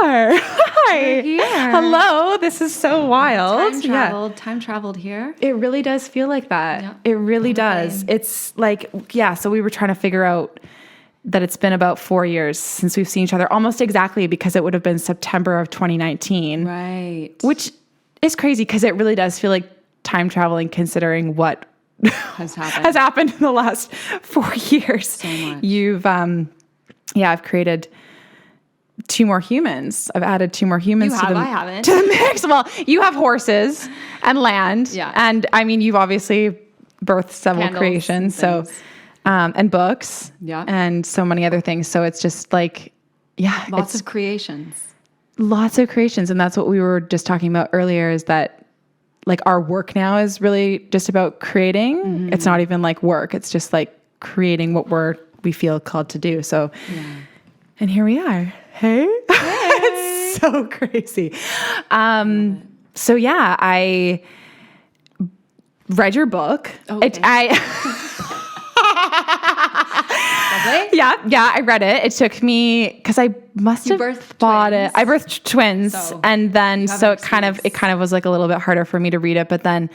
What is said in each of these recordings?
are. Hi. We're here. Hello. This is so wild. Time traveled here. It really does feel like that. Yeah. It really does. It's like, so we were trying to figure out that it's been about 4 years since we've seen each other, almost exactly, because it would have been September of 2019. Right. Which is crazy because it really does feel like time traveling, considering what has happened in the last 4 years. So much. You've, I've created 2 more humans. I've added 2 more humans I haven't. to the mix. Well, you have horses and land. Yeah. And I mean, you've obviously birthed several Candles creations. and So, and books. Yeah. And so many other things. So it's just like, Lots of creations. Lots of creations. And that's what we were just talking about earlier, is that like our work now is really just about creating. Mm-hmm. It's not even like work. It's just like creating what we feel called to do. So, and here we are. Hey. It's so crazy. So I read your book. Okay. Lovely. Yeah, I read it. It took me, because I must have bought it. I birthed twins, and then so it kind of was like a little bit harder for me to read it, but then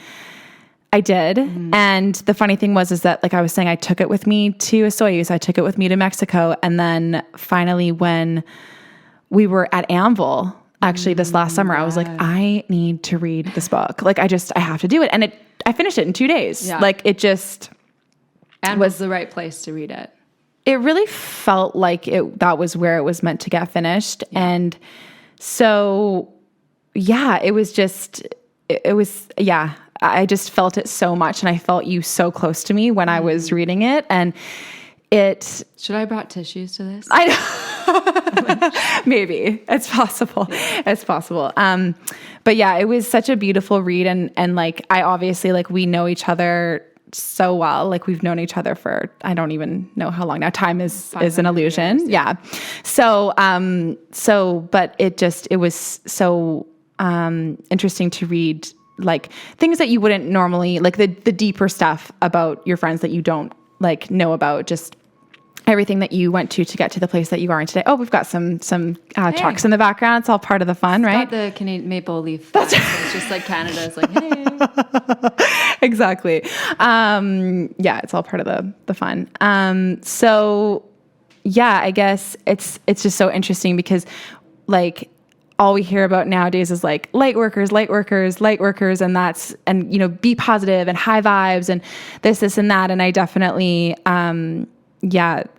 I did. And the funny thing is that, like I was saying, I took it with me to Soyuz. I took it with me to Mexico, and then finally when we were at Anvil, actually this last summer, I was like, I need to read this book. Like I have to do it, and I finished it in 2 days. Yeah. Like it just. And was the right place to read it. It really felt like that was where it was meant to get finished. Yeah. And so, it was just, I just felt it so much. And I felt you so close to me when I was reading it. And should I have brought tissues to this? I know. Maybe. It's possible. Yeah. It's possible. But it was such a beautiful read. And like, I obviously, like, we know each other so well. Like we've known each other for, I don't even know how long now. Time is an illusion. Years, yeah. So, but it was so, interesting to read, like things that you wouldn't normally, like the deeper stuff about your friends that you don't like know about, just everything that you went to get to the place that you are in today. Oh, we've got some trucks in the background. It's all part of the fun, right? Got the Canadian maple leaf. So it's just like Canada's like, hey. Exactly. It's all part of the fun. I guess it's just so interesting because like all we hear about nowadays is like light workers, and be positive and high vibes and this and that. And I definitely,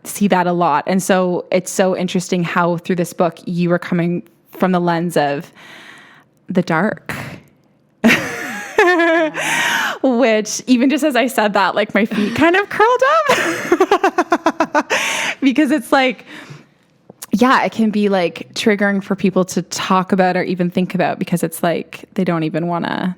see that a lot. And so it's so interesting how through this book you were coming from the lens of the dark. Which even just as I said that, like my feet kind of curled up because it's like, it can be like triggering for people to talk about or even think about, because it's like, they don't even want to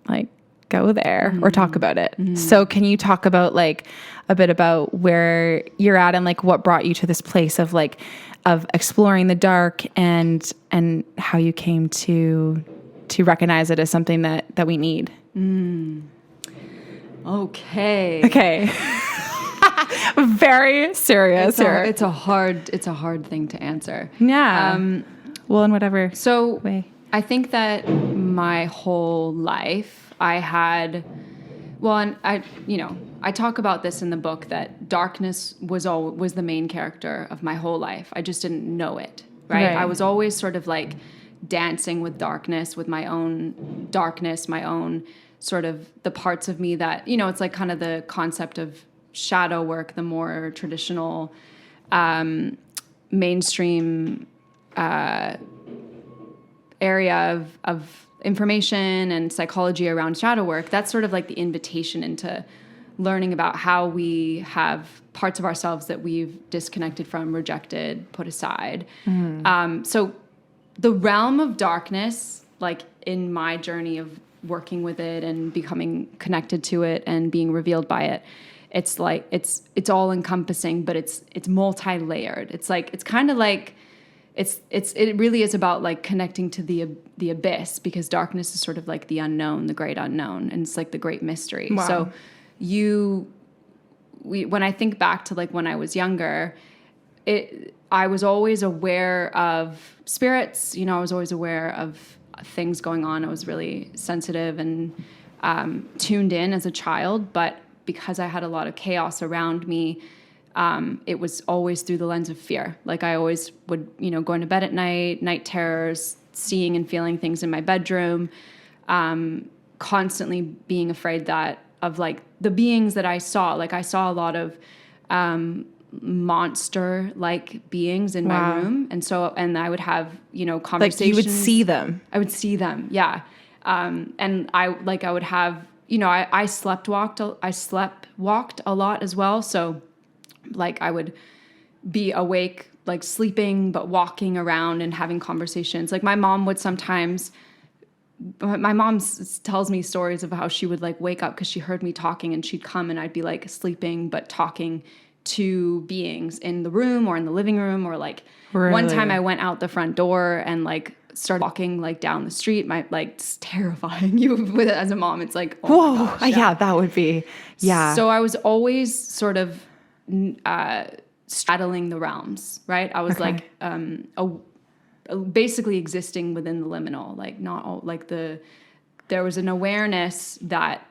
like go there or talk about it. Mm-hmm. So can you talk about like a bit about where you're at and like what brought you to this place of like, of exploring the dark and how you came to recognize it as something that we need? Okay. Very serious here. It's a hard thing to answer. Yeah. Well, in whatever way. I think that my whole life I talk about this in the book, that darkness was the main character of my whole life. I just didn't know it, right? I was always sort of like dancing with darkness, with my own darkness, my own sort of the parts of me that, it's like kind of the concept of shadow work, the more traditional mainstream area of information and psychology around shadow work. That's sort of like the invitation into learning about how we have parts of ourselves that we've disconnected from, rejected, put aside. Mm-hmm. So the realm of darkness, like in my journey of working with it and becoming connected to it and being revealed by it, it's like it's all encompassing, but it's multi-layered. It's like it's kind of like it really is about like connecting to the abyss, because darkness is sort of like the unknown, the great unknown, and it's like the great mystery. Wow. So when I think back to like when I was younger, I was always aware of spirits, you know, I was always aware of things going on. I was really sensitive and tuned in as a child, but because I had a lot of chaos around me, it was always through the lens of fear. Like I always would, you know, going to bed at night terrors, seeing and feeling things in my bedroom, constantly being afraid that of like the beings that I saw. Like I saw a lot of monster-like beings in my room. And I would have, you know, conversations. Like you would see them. I would see them. Yeah. And I would have, you know, I slept walked a lot as well. So like I would be awake, like sleeping, but walking around and having conversations. Like my mom tells me stories of how she would like wake up because she heard me talking and she'd come and I'd be like sleeping, but talking to beings in the room or in the living room, or like one time I went out the front door and like started walking like down the street. It's terrifying you with it as a mom. It's like, oh my gosh, yeah, that would be, yeah. So I was always sort of straddling the realms, right? I was like basically existing within the liminal, like not all, like there was an awareness that,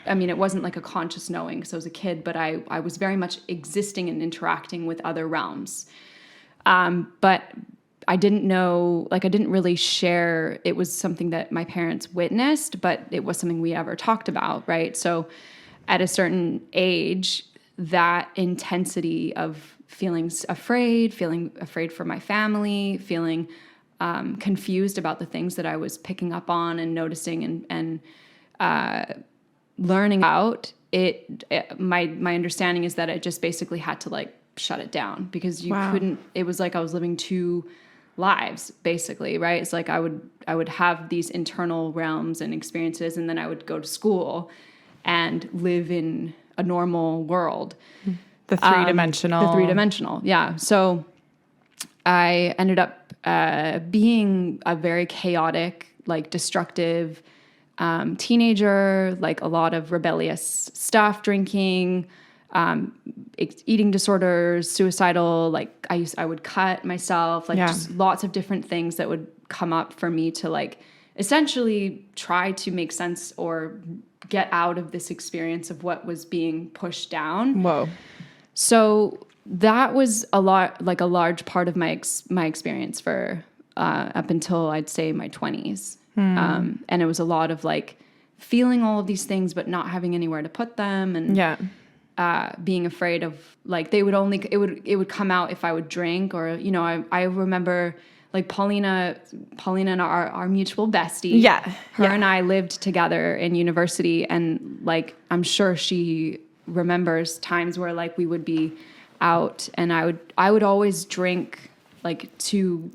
I mean, it wasn't like a conscious knowing because I was a kid, but I was very much existing and interacting with other realms. But I didn't know, like I didn't really share, it was something that my parents witnessed, but it was something we ever talked about, right? So at a certain age, that intensity of feeling afraid for my family, feeling confused about the things that I was picking up on and noticing and learning about it. My understanding is that I just basically had to like shut it down because you couldn't. It was like I was living two lives basically, right? It's like I would have these internal realms and experiences, and then I would go to school and live in a normal world. The three-dimensional. Yeah. So I ended up being a very chaotic, like destructive teenager, like a lot of rebellious stuff, drinking, eating disorders, suicidal. Like I would cut myself, like just lots of different things that would come up for me to like essentially try to make sense or get out of this experience of what was being pushed down. Whoa. So that was a large part of my experience for up until I'd say my 20s. And it was a lot of like feeling all of these things, but not having anywhere to put them, and being afraid of like it would come out if I would drink, or you know, I remember like Paulina and our mutual bestie. Her and I lived together in university, and like I'm sure she remembers times where like we would be out and I would always drink like to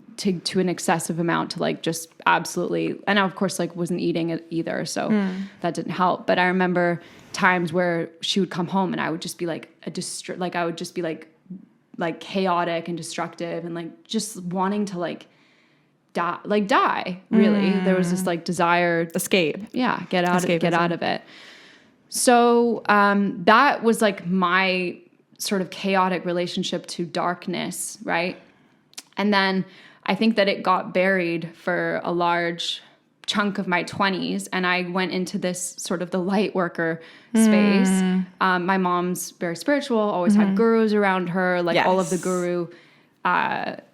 an excessive amount to like just absolutely, and I of course like wasn't eating it either, so that didn't help. But I remember times where she would come home and I would just be like I would just be like chaotic and destructive and like just wanting to like die really. There was this like desire, escape, get out of it. So that was like my sort of chaotic relationship to darkness, right? And then I think that it got buried for a large chunk of my 20s, and I went into this sort of the light worker space. My mom's very spiritual, always had gurus around her, like all of the guru,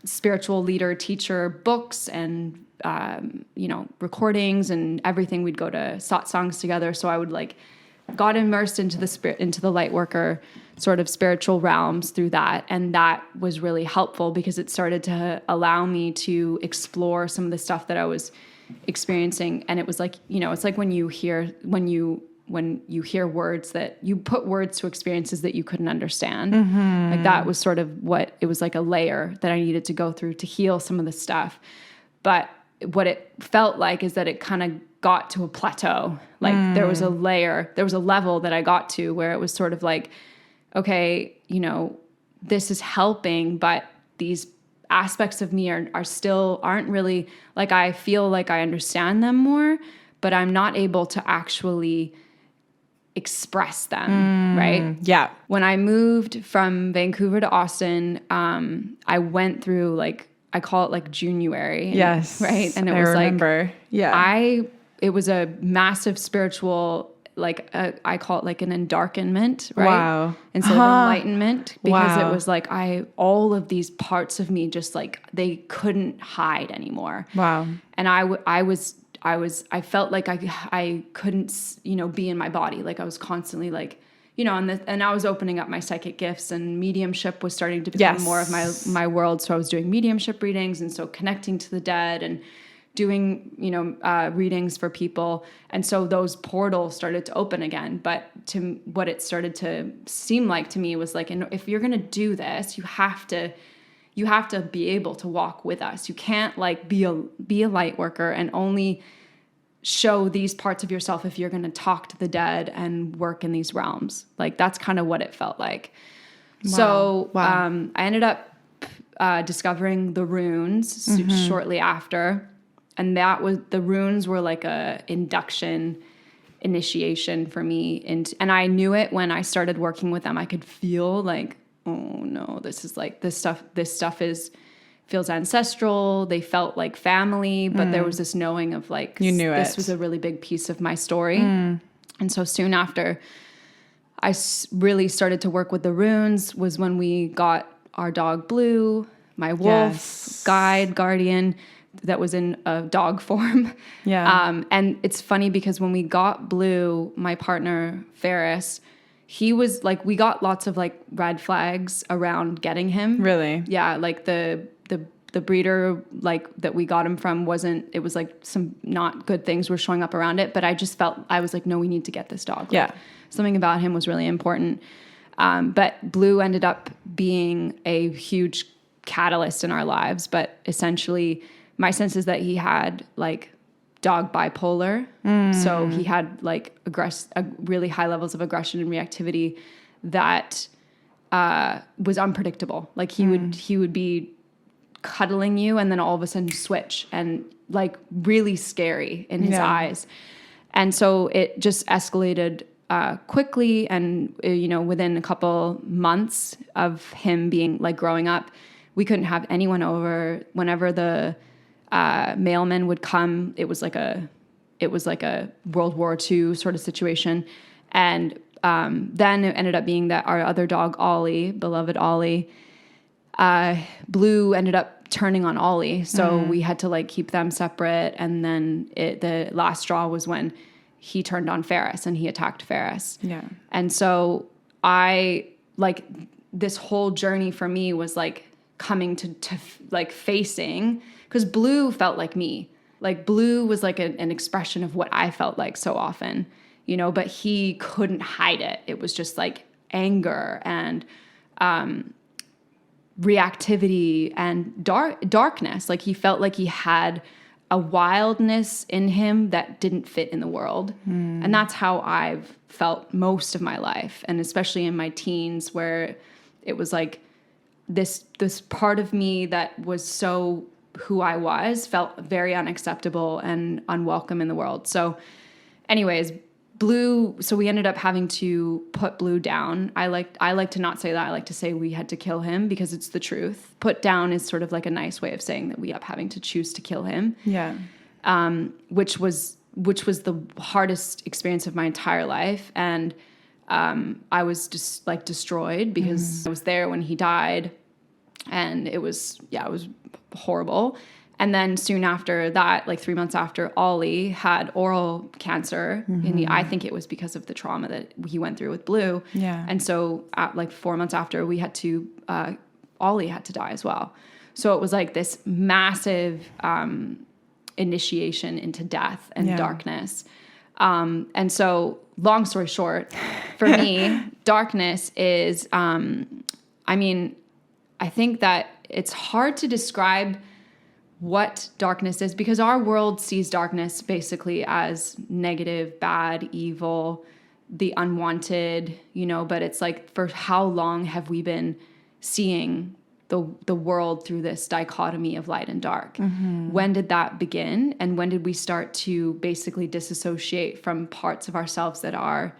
spiritual leader, teacher books and, you know, recordings and everything. We'd go to satsangs together. So I would like got immersed into the light worker sort of spiritual realms through that. And that was really helpful because it started to allow me to explore some of the stuff that I was experiencing. And it was like, you know, it's like when you hear words that you put words to experiences that you couldn't understand. Like that was sort of what it was, like a layer that I needed to go through to heal some of the stuff. But what it felt like is that it kind of got to a plateau. Like there was a level that I got to where it was sort of like, okay, you know, this is helping, but these aspects of me aren't really, like, I feel like I understand them more, but I'm not able to actually express them, right? Yeah. When I moved from Vancouver to Austin, I went through like, I call it like January. Yes. Right. And it I was remember. like, Yeah. it was a massive spiritual, like I call it like an endarkenment, right? Wow. Instead of enlightenment, because Wow. it was like all of these parts of me just like they couldn't hide anymore. Wow. And I felt like I couldn't, be in my body. Like I was constantly like, and I was opening up my psychic gifts, and mediumship was starting to become more of my world. So I was doing mediumship readings, and so connecting to the dead and doing, readings for people. And so those portals started to open again. But to what it started to seem like to me was like, if you're going to do this, you have to be able to walk with us. You can't like be a light worker and only show these parts of yourself if you're going to talk to the dead and work in these realms. Like that's kind of what it felt like. Wow. So I ended up discovering the runes shortly after. And the runes were like a initiation for me. And I knew it when I started working with them. I could feel like, oh no, this is like this stuff feels ancestral. They felt like family, but there was this knowing of like, you knew this was a really big piece of my story. And so soon after I really started to work with the runes was when we got our dog Blue, my wolf, guardian that was in a dog form. Yeah. And it's funny because when we got Blue, my partner Ferris, he was like, we got lots of like red flags around getting him. Really? Yeah. Like the breeder, like that we got him from it was like some not good things were showing up around it. But I just felt, I was like, no, we need to get this dog. Like, something about him was really important. But Blue ended up being a huge catalyst in our lives. But essentially my sense is that he had like dog bipolar. So he had like really high levels of aggression and reactivity that was unpredictable. Like he would be cuddling you and then all of a sudden switch, and like really scary in his eyes. And so it just escalated quickly. And, within a couple months of him being like growing up, we couldn't have anyone over. Whenever the mailman would come, it was like a World War II sort of situation. And then it ended up being that our other dog, Ollie, beloved Ollie, Blue ended up turning on Ollie. So we had to like keep them separate. And then the last straw was when he turned on Ferris and he attacked Ferris. Yeah. And so this whole journey for me was like coming to like facing, because Blue felt like me. Like Blue was like an expression of what I felt like so often, but he couldn't hide it. It was just like anger and reactivity and darkness. Like he felt like he had a wildness in him that didn't fit in the world. And that's how I've felt most of my life. And especially in my teens, where it was like this part of me that was so who I was felt very unacceptable and unwelcome in the world. So anyways, Blue, so we ended up having to put Blue down. I like to not say that. I like to say we had to kill him, because it's the truth. Put down is sort of like a nice way of saying that we ended up having to choose to kill him. Yeah. Which was the hardest experience of my entire life. And I was just like destroyed, because I was there when he died, and it was horrible. And then soon after that, like 3 months after, Ollie had oral cancer. And I think it was because of the trauma that he went through with Blue. Yeah. And so like 4 months after, Ollie had to die as well. So it was like this massive initiation into death and darkness. And so long story short, for me, darkness is, I think that it's hard to describe what darkness is, because our world sees darkness basically as negative, bad, evil, the unwanted, but it's like, for how long have we been seeing the world through this dichotomy of light and dark? When did that begin? And when did we start to basically disassociate from parts of ourselves that are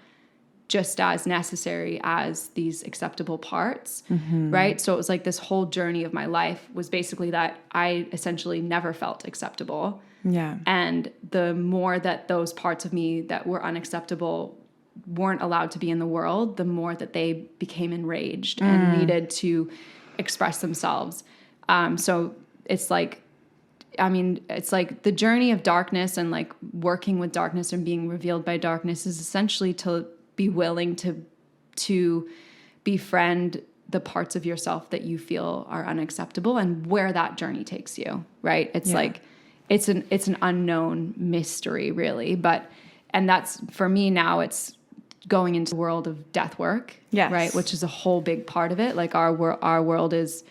just as necessary as these acceptable parts, right? So it was like this whole journey of my life was basically that I essentially never felt acceptable. Yeah. And the more that those parts of me that were unacceptable weren't allowed to be in the world, the more that they became enraged and needed to express themselves. So it's like, it's like the journey of darkness and like working with darkness and being revealed by darkness is essentially to be willing to befriend the parts of yourself that you feel are unacceptable and where that journey takes you, right? It's like, it's an unknown mystery really, and that's for me now, it's going into the world of death work, right? Which is a whole big part of it. Like our world is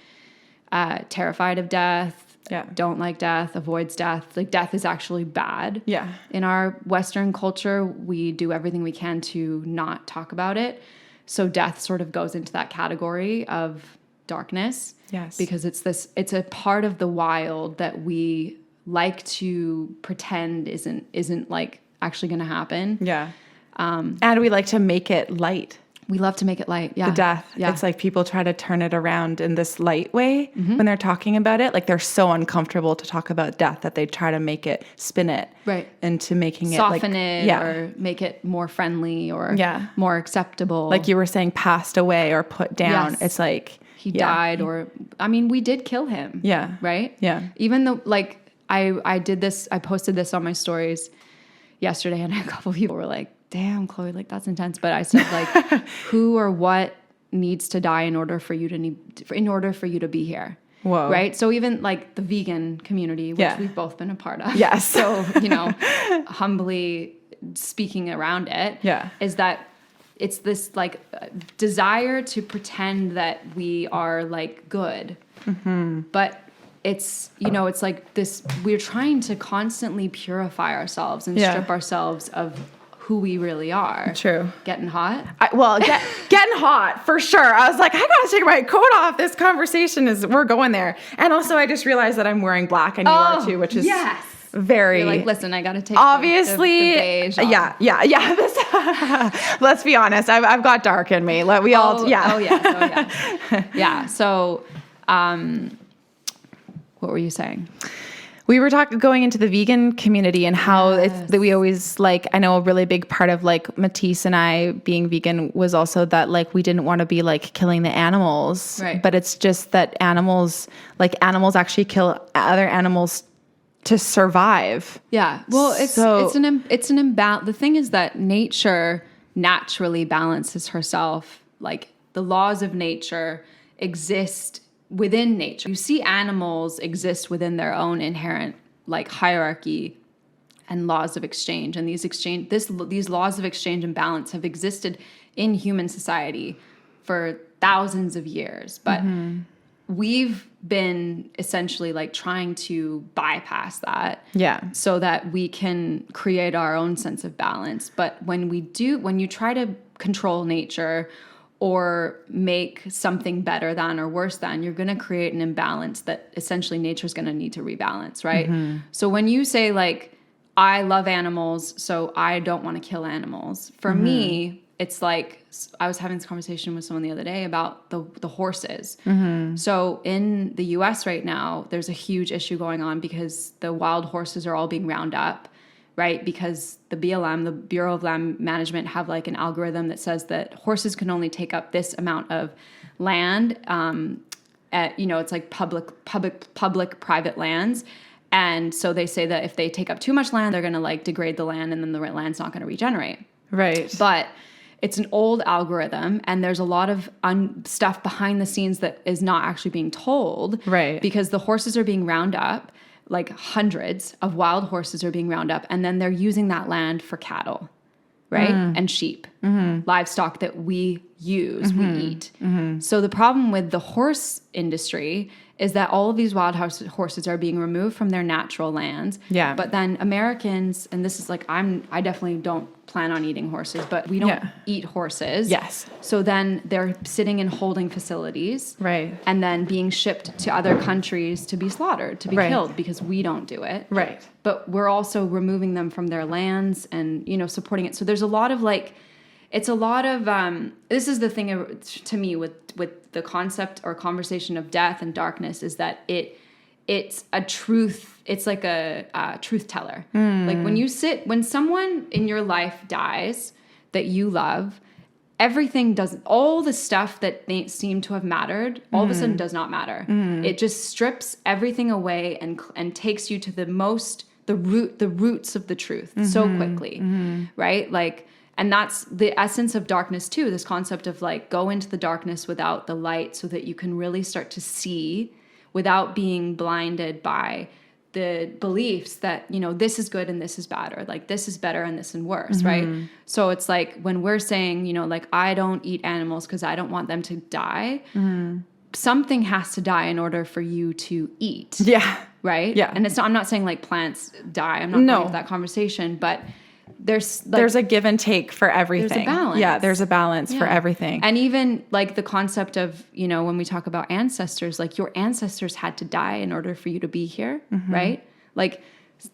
terrified of death, don't like death, avoids death. Like death is actually bad. Yeah. In our Western culture, we do everything we can to not talk about it. So death sort of goes into that category of darkness. Yes. Because it's a part of the wild that we like to pretend isn't like actually going to happen. Yeah. And we like to make it light. We love to make it light. Yeah. The death. Yeah. It's like people try to turn it around in this light way when they're talking about it. Like they're so uncomfortable to talk about death that they try to make it, spin it into making soften it or make it more friendly or more acceptable. Like you were saying, passed away or put down. Yes. It's like he died we did kill him. Yeah. Right? Yeah. Even though like I posted this on my stories yesterday and a couple of people were like, damn, Chloe, like that's intense. But I said like, who or what needs to die in order for you to be here? Whoa. Right. So even like the vegan community, which we've both been a part of. Yes. So, humbly speaking around it is that it's this like desire to pretend that we are like good, but it's, it's like this, we're trying to constantly purify ourselves and strip ourselves of who we really are. True. Getting hot? Getting hot, for sure. I was like, I gotta take my coat off. This conversation we're going there. And also I just realized that I'm wearing black and you are too, which is very... You're like, listen, I gotta take obviously, the beige off. Yeah. Let's be honest. I've got dark in me. Yeah. So, what were you saying? We were going into the vegan community and how we always like, I know a really big part of like Matisse and I being vegan was also that like, we didn't want to be like killing the animals, but it's just that animals actually kill other animals to survive. Yeah. Well, it's an imbalance. The thing is that nature naturally balances herself. Like the laws of nature exist within nature. You see animals exist within their own inherent like hierarchy and laws of exchange. And these laws of exchange and balance have existed in human society for thousands of years. But we've been essentially like trying to bypass that. Yeah. So that we can create our own sense of balance. But when you try to control nature or make something better than or worse than, you're going to create an imbalance that essentially nature's going to need to rebalance, right? So when you say like, I love animals, so I don't want to kill animals. For me, it's like, I was having this conversation with someone the other day about the horses. So in the US right now, there's a huge issue going on because the wild horses are all being round up, right? Because the BLM, the Bureau of Land Management, have like an algorithm that says that horses can only take up this amount of land. It's like public, private lands. And so they say that if they take up too much land, they're going to like degrade the land and then the land's not going to regenerate. Right. But it's an old algorithm and there's a lot of stuff behind the scenes that is not actually being told. Right. Because the horses are being round up. Like hundreds of wild horses are being round up, and then they're using that land for cattle, right? And sheep, livestock that we use, we eat. So the problem with the horse industry is that all of these wild horses are being removed from their natural lands. Yeah. But then Americans, and this is like, I definitely don't plan on eating horses, but we don't eat horses. Yes. So then they're sitting in holding facilities. Right. And then being shipped to other countries to be slaughtered, to be killed because we don't do it. Right. But we're also removing them from their lands and, supporting it. So there's a lot of like, it's a lot of, this is the thing to me with the concept or conversation of death and darkness, is that it's a truth. It's like a truth teller. Like when someone in your life dies that you love, all the stuff that they seem to have mattered, all of a sudden does not matter. It just strips everything away and takes you to the roots of the truth so quickly, right? Like, and that's the essence of darkness too, this concept of like, go into the darkness without the light so that you can really start to see without being blinded by the beliefs that, you know, this is good and this is bad, or like this is better and this is worse, right? So it's like when we're saying, you know, like, I don't eat animals because I don't want them to die, something has to die in order for you to eat. Yeah. Right? Yeah. And I'm not saying like plants die. I'm not going into that conversation, but there's a give and take for everything. There's a balance. Yeah, there's a balance for everything. And even like the concept of, you know, when we talk about ancestors, like your ancestors had to die in order for you to be here, right? Like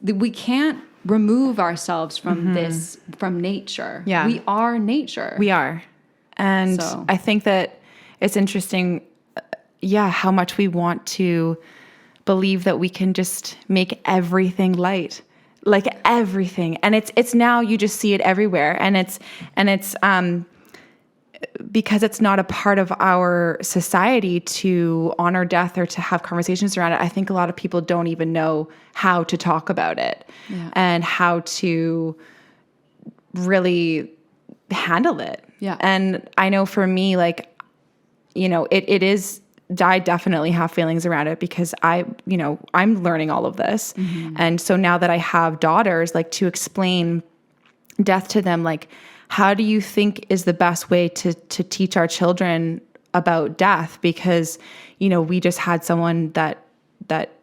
we can't remove ourselves from this, from nature. Yeah. We are nature. We are. And I think that it's interesting, how much we want to believe that we can just make everything light. Like everything. And it's now you just see it everywhere. And it's because it's not a part of our society to honor death or to have conversations around it. I think a lot of people don't even know how to talk about it and how to really handle it. Yeah. And I know for me, like, you know, I definitely have feelings around it because I'm learning all of this. And so now that I have daughters, like, to explain death to them, like, how do you think is the best way to teach our children about death? Because, you know, we just had someone that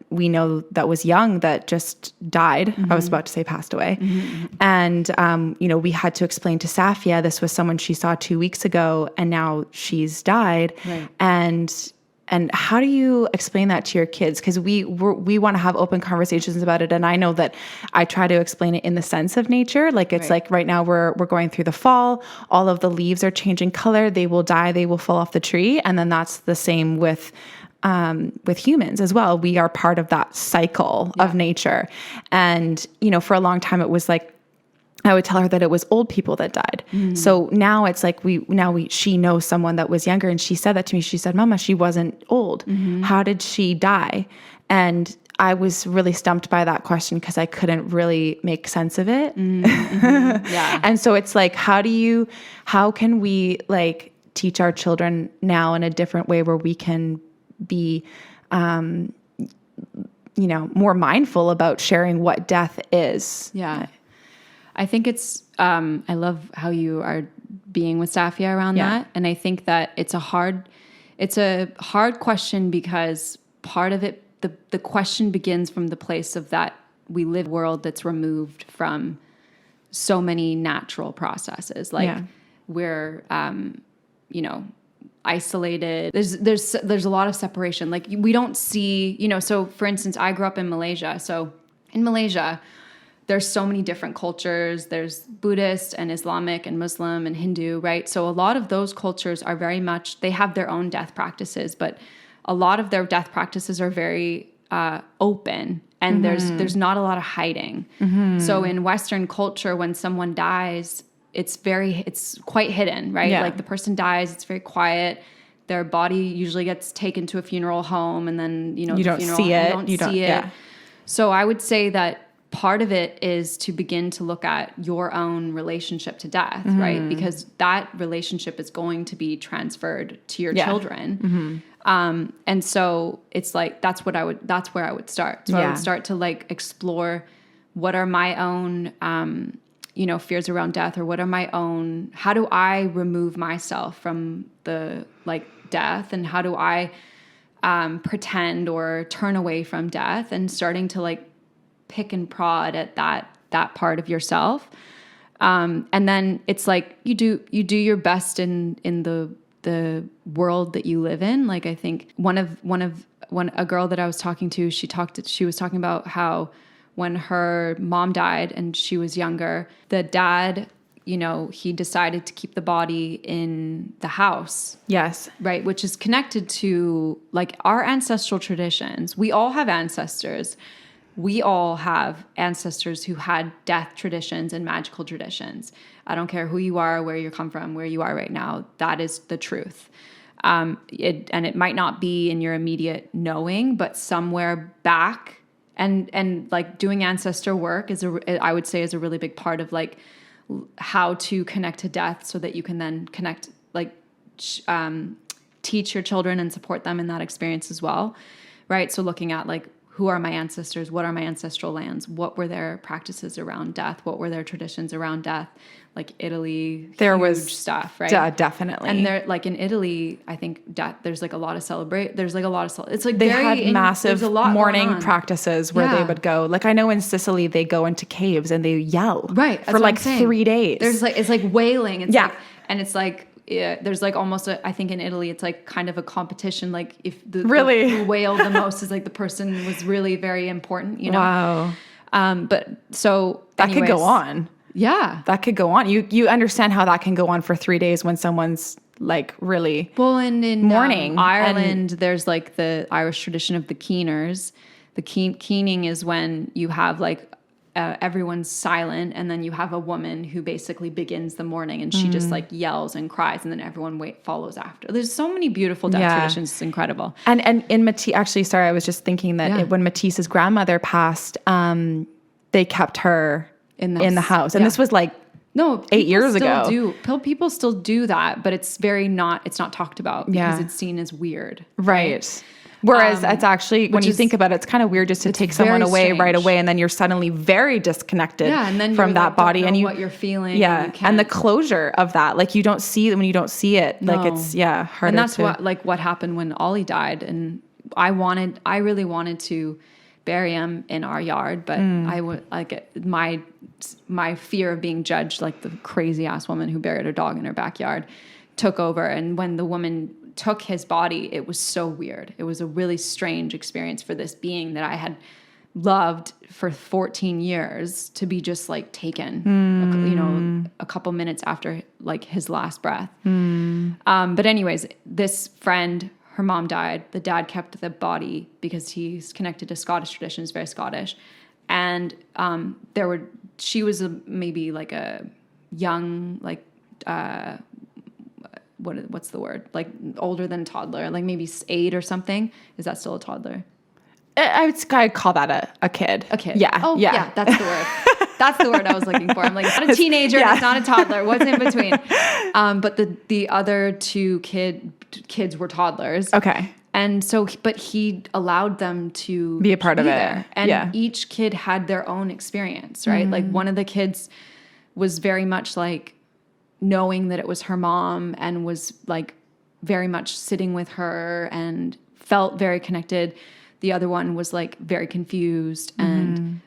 we know that was young that just died. I was about to say passed away. And, you know, we had to explain to Safia, this was someone she saw 2 weeks ago and now she's died. Right. And how do you explain that to your kids? Because we want to have open conversations about it. And I know that I try to explain it in the sense of nature. Like it's like right now we're going through the fall. All of the leaves are changing color. They will die. They will fall off the tree. And then that's the same with humans as well. We are part of that cycle of nature. And, you know, for a long time it was like, I would tell her that it was old people that died. So now it's like she knows someone that was younger, and she said that to me. She said, "Mama, she wasn't old. How did she die?" And I was really stumped by that question because I couldn't really make sense of it. Yeah. And so it's like, how can we like teach our children now in a different way where we can be, you know, more mindful about sharing what death is? Yeah. I think it's, I love how you are being with Safia around that. And I think that it's a hard question because part of it, the question begins from the place of that we live in a world that's removed from so many natural processes. Like we're, you know, isolated. There's a lot of separation. Like we don't see, you know, so for instance, I grew up in Malaysia. So in Malaysia, there's so many different cultures. There's Buddhist and Islamic and Muslim and Hindu, right? So a lot of those cultures are very much, they have their own death practices, but a lot of their death practices are very open, and there's not a lot of hiding. So in Western culture, when someone dies, it's quite hidden, right? Like the person dies, it's very quiet. Their body usually gets taken to a funeral home, and then, you know, you don't see it. You don't see it. So I would say that part of it is to begin to look at your own relationship to death, right? Because that relationship is going to be transferred to your children. And so it's like, that's where I would start. So I would start to like explore what are my own, you know, fears around death, or how do I remove myself from the like death, and how do I pretend or turn away from death, and starting to like pick and prod at that part of yourself. And then it's like you do your best in the world that you live in. Like I think a girl that I was talking to, she was talking about how when her mom died and she was younger, the dad he decided to keep the body in the house. Yes. Right. Which is connected to like our ancestral traditions. We all have ancestors. We all have ancestors who had death traditions and magical traditions. I don't care who you are, where you come from, where you are right now. That is the truth. It might not be in your immediate knowing, but somewhere back and like doing ancestor work I would say is a really big part of like how to connect to death so that you can then connect, like, teach your children and support them in that experience as well. Right. So looking at like, who are my ancestors? What are my ancestral lands? What were their practices around death? What were their traditions around death? Like Italy, there was stuff, right? Definitely. And there, like in Italy, I think death, there's like a lot of it's like they had massive mourning practices where they would go. Like I know in Sicily, they go into caves and they yell for like 3 days. There's like, it's like wailing. And it's like, there's like almost I think in Italy it's like kind of a competition, like if the who wailed the most is like the person was really very important, Wow. But so that could go on. Yeah, that could go on. You understand how that can go on for 3 days when someone's like really in mourning. Ireland, there's like the Irish tradition of the keeners. The keening is when you have like everyone's silent, and then you have a woman who basically begins the mourning, and she just like yells and cries, and then everyone follows after. There's so many beautiful death traditions. It's incredible. And in Matisse, actually, sorry, I was just thinking that when Matisse's grandmother passed, they kept her in the house, and this was like 8 years ago. People still do that, but it's not talked about because it's seen as weird, right? Whereas it's actually, when you think about it, it's kind of weird just to take someone away right away, and then you're suddenly very disconnected from that body, and what you're feeling. And the closure of that, like you don't see it when you don't see it. Like it's harder. And that's what happened when Ollie died, and I really wanted to bury him in our yard, but I would like my fear of being judged like the crazy ass woman who buried her dog in her backyard took over, and when the woman took his body, it was so weird. It was a really strange experience for this being that I had loved for 14 years to be just like taken, a couple minutes after like his last breath. But anyways, this friend, her mom died. The dad kept the body because he's connected to Scottish traditions, very Scottish. And she was maybe like a young, like, what's the word? Like older than toddler, like maybe 8 or something. Is that still a toddler? I'd call that a kid. A kid. Yeah. Oh, yeah. That's the word. That's the word I was looking for. I'm like, not a teenager. It's not a toddler. What's in between? But the other 2 kids were toddlers. Okay. And so, but he allowed them to be a part of it. And each kid had their own experience, right? Like one of the kids was very much like knowing that it was her mom and was like very much sitting with her and felt very connected. The other one was like very confused and,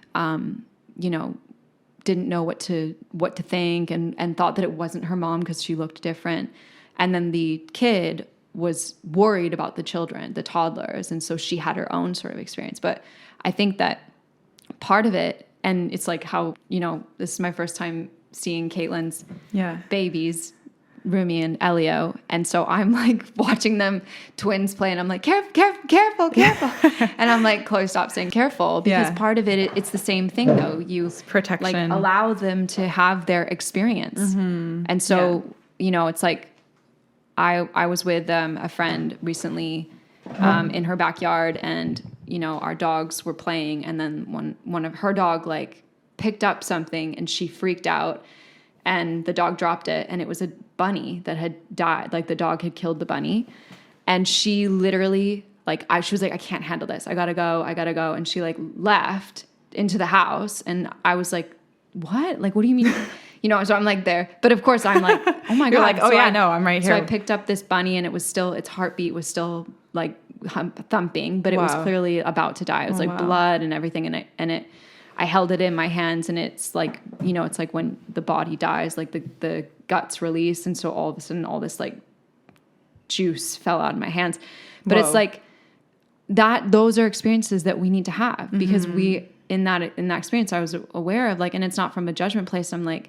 didn't know what to think and thought that it wasn't her mom because she looked different. And then the kid was worried about the children, the toddlers. And so she had her own sort of experience. But I think that part of it, and it's like how, this is my first time seeing Caitlin's babies, Rumi and Elio. And so I'm like watching them twins play, and I'm like, careful. And I'm like, Chloe, stop saying careful, because part of it, it's the same thing though. You protection, like allow them to have their experience. And so, it's like, I was with a friend recently in her backyard, and, our dogs were playing, and then one of her dog like picked up something and she freaked out, and the dog dropped it, and it was a bunny that had died. Like the dog had killed the bunny, and she literally she was like, I can't handle this. I gotta go. And she like left into the house, and I was like, what? Like, what do you mean? So I'm like there, but of course I'm like, oh my God. You're like, I'm right here. So I picked up this bunny, and its heartbeat was still like thumping, but it was clearly about to die. It was like blood and everything. I held it in my hands, and it's like, it's like when the body dies, like the guts release. And so all of a sudden all this like juice fell out of my hands, but it's like those are experiences that we need to have, because we, in that experience, I was aware of like, and it's not from a judgment place. I'm like,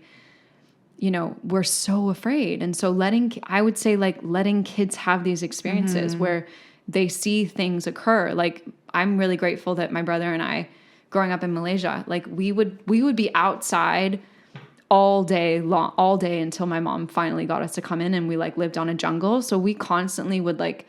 we're so afraid. And so I would say like letting kids have these experiences where they see things occur. Like I'm really grateful that my brother and I, growing up in Malaysia, like we would be outside all day until my mom finally got us to come in, and we like lived on a jungle. So we constantly would like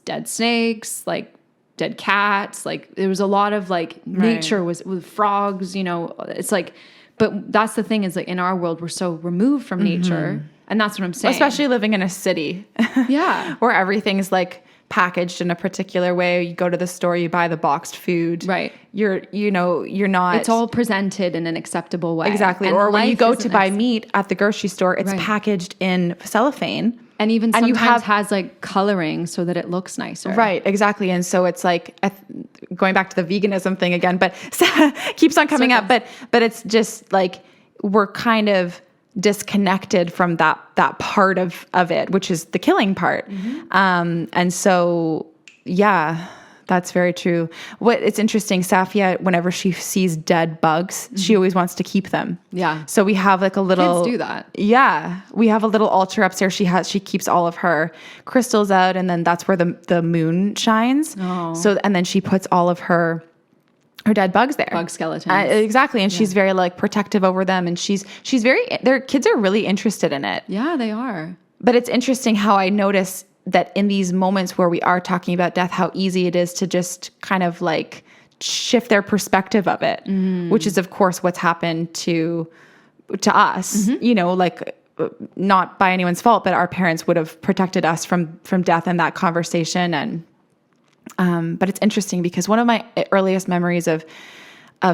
dead snakes, like dead cats. Like there was a lot of like nature was with frogs, it's like, but that's the thing is like in our world, we're so removed from nature. And that's what I'm saying. Especially living in a city. Yeah. Where everything's like packaged in a particular way. You go to the store, you buy the boxed food. Right. You're not. It's all presented in an acceptable way. Exactly. And or when you go to buy meat at the grocery store, it's packaged in cellophane. And even sometimes has like coloring so that it looks nicer. Right, exactly. And so it's like going back to the veganism thing again, but keeps on coming up. But it's just like we're kind of disconnected from that part of it, which is the killing part. And so, yeah, that's very true. It's interesting, Safia, whenever she sees dead bugs, she always wants to keep them. Yeah. So we have like a little... Kids do that. Yeah. We have a little altar upstairs. She keeps all of her crystals out, and then that's where the moon shines. Oh. So, and then she puts all of her dead bugs there. Bug skeletons. Exactly. And she's very like protective over them. And their kids are really interested in it. Yeah, they are. But it's interesting how I notice that in these moments where we are talking about death, how easy it is to just kind of like shift their perspective of it, which is of course what's happened to us, like not by anyone's fault, but our parents would have protected us from death in that conversation. And, but it's interesting because one of my earliest memories of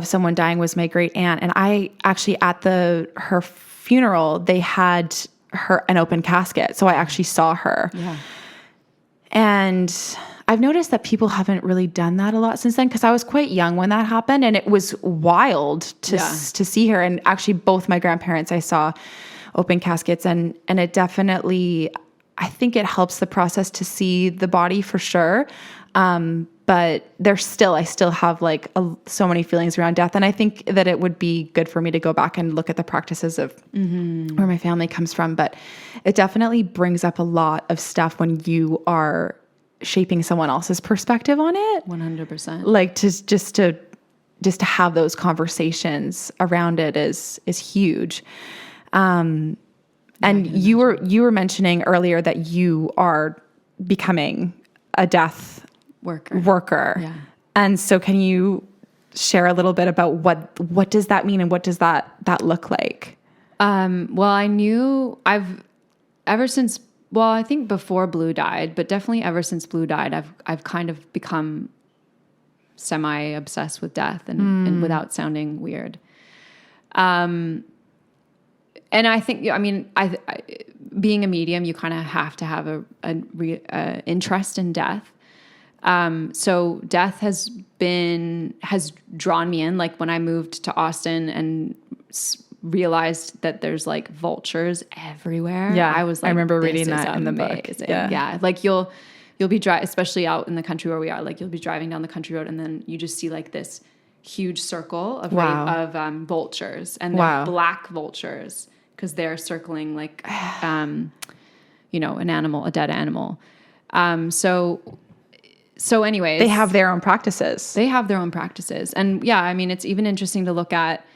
someone dying was my great aunt. And I actually at her funeral, they had an open casket. So I actually saw her. Yeah. And I've noticed that people haven't really done that a lot since then, because I was quite young when that happened, and it was wild to see her. And actually both my grandparents, I saw open caskets, and it definitely, I think it helps the process to see the body for sure. But I still have like so many feelings around death. And I think that it would be good for me to go back and look at the practices of where my family comes from. But it definitely brings up a lot of stuff when you are shaping someone else's perspective on it. 100%. Like just to have those conversations around it is huge. And you were mentioning earlier that you are becoming a death worker. Yeah. And so can you share a little bit about what does that mean and what does that look like? Well, I think before Blue died, but definitely ever since Blue died, I've kind of become semi-obsessed with death and without sounding weird. And I think, being a medium, you kind of have to have a interest in death. So death has drawn me in, like when I moved to Austin and realized that there's like vultures everywhere. Yeah. I was like, I remember reading that in the book. Yeah. Like you'll be especially out in the country where we are, like you'll be driving down the country road and then you just see like this huge circle of vultures, and they're black vultures because they're circling like, an animal, a dead animal. So anyways, they have their own practices. And yeah, it's even interesting to look at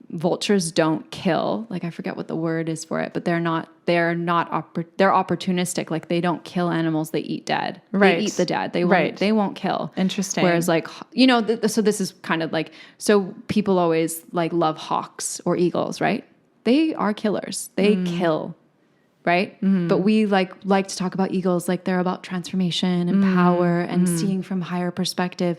vultures don't kill. Like I forget what the word is for it, but they're opportunistic. Like they don't kill animals. They eat dead. Right. They eat the dead. They won't kill. Interesting. Whereas like, so this is kind of like, so people always like love hawks or eagles, right? They are killers. They kill. Right. But we like to talk about eagles. Like they're about transformation and power and seeing from higher perspective.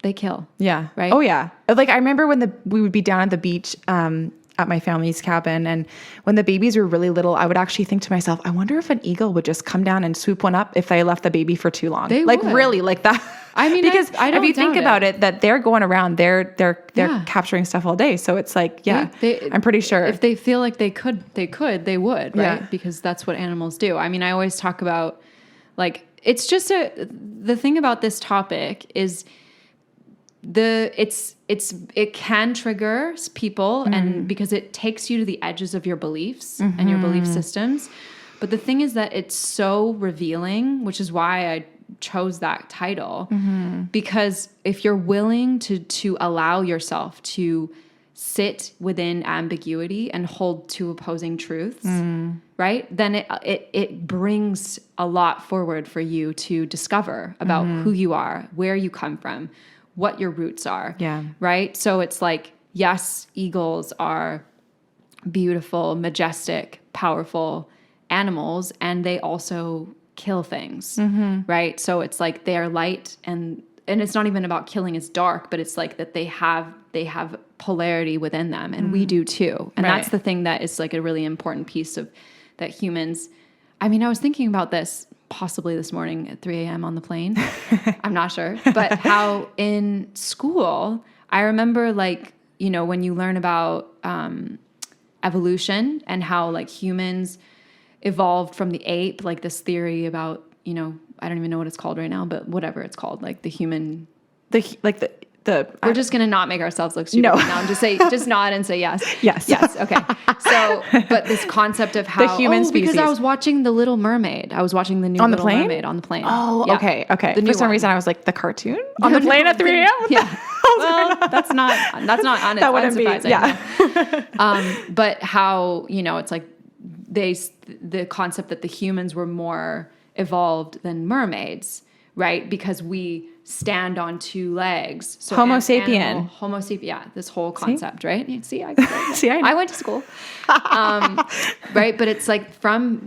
They kill. Yeah. Right. Oh yeah. Like I remember when we would be down at the beach, at my family's cabin, and when the babies were really little, I would actually think to myself, I wonder if an eagle would just come down and swoop one up if I left the baby for too long. They like would. Really like that. Because I don't if you think about it, that they're going around, they're capturing stuff all day. So it's like, I'm pretty sure if they feel like they would, right? Yeah. Because that's what animals do. I always talk about like, it's just the thing about this topic is it can trigger people, and because it takes you to the edges of your beliefs and your belief systems. But the thing is that it's so revealing, which is why I chose that title, because if you're willing to allow yourself to sit within ambiguity and hold two opposing truths, right? Then it brings a lot forward for you to discover about who you are, where you come from, what your roots are. Yeah. Right? So it's like, yes, eagles are beautiful, majestic, powerful animals, and they also kill things, right? So it's like they are light, and it's not even about killing as dark, but it's like that they have polarity within them, and we do too. And that's the thing that is like a really important piece of that humans. I mean, I was thinking about this possibly this morning at 3 a.m. on the plane. I'm not sure, but how in school, I remember like, you know, when you learn about evolution and how like humans evolved from the ape, like this theory about, you know, I don't even know what it's called right now, but whatever it's called, like the human, we're just going to not make ourselves look stupid right now and just nod and say yes. Yes. Okay. So, but this concept of how the human species. Because I was watching The Little Mermaid. I was watching the new Little Mermaid on the plane. Oh, yeah. Okay. For some reason I was like, the cartoon on the plane at 3 a.m.? Yeah. Well, that's not on its own surprising. Yeah. But how, you know, it's like the concept that the humans were more evolved than mermaids, right? Because we stand on two legs. So Homo sapien. Homo sapien. Yeah, this whole concept, right? See, I went to school. Right? But it's like for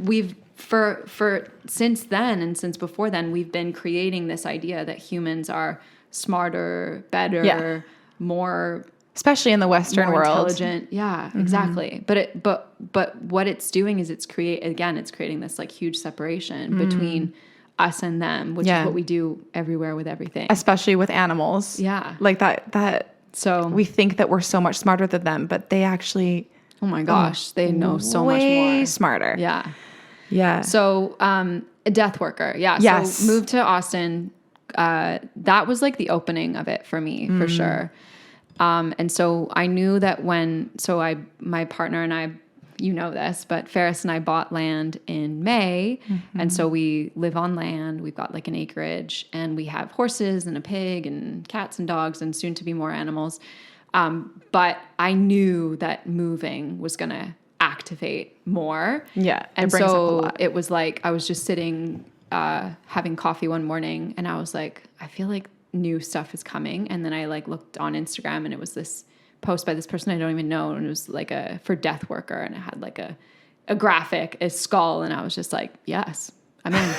since then and since before then, we've been creating this idea that humans are smarter, better, more, especially in the Western world, intelligent. Yeah, exactly. But what it's doing is it's creating this like huge separation between us and them, which is what we do everywhere with everything, especially with animals. Yeah, like that. So we think that we're so much smarter than them, but they actually, oh my gosh, they know so much more. Way smarter. Yeah. So a death worker. Yeah. Yes. So moved to Austin. That was like the opening of it for me, for sure. And so I knew that my partner and I, you know this, but Ferris and I bought land in May. And so we live on land. We've got like an acreage, and we have horses and a pig and cats and dogs and soon to be more animals. But I knew that moving was going to activate more. Yeah. And so it was like, I was just sitting, having coffee one morning, and I was like, I feel like new stuff is coming. And then I like looked on Instagram, and it was this post by this person I don't even know, and it was like for death worker, and it had like a graphic, a skull, and I was just like, yes, I'm in.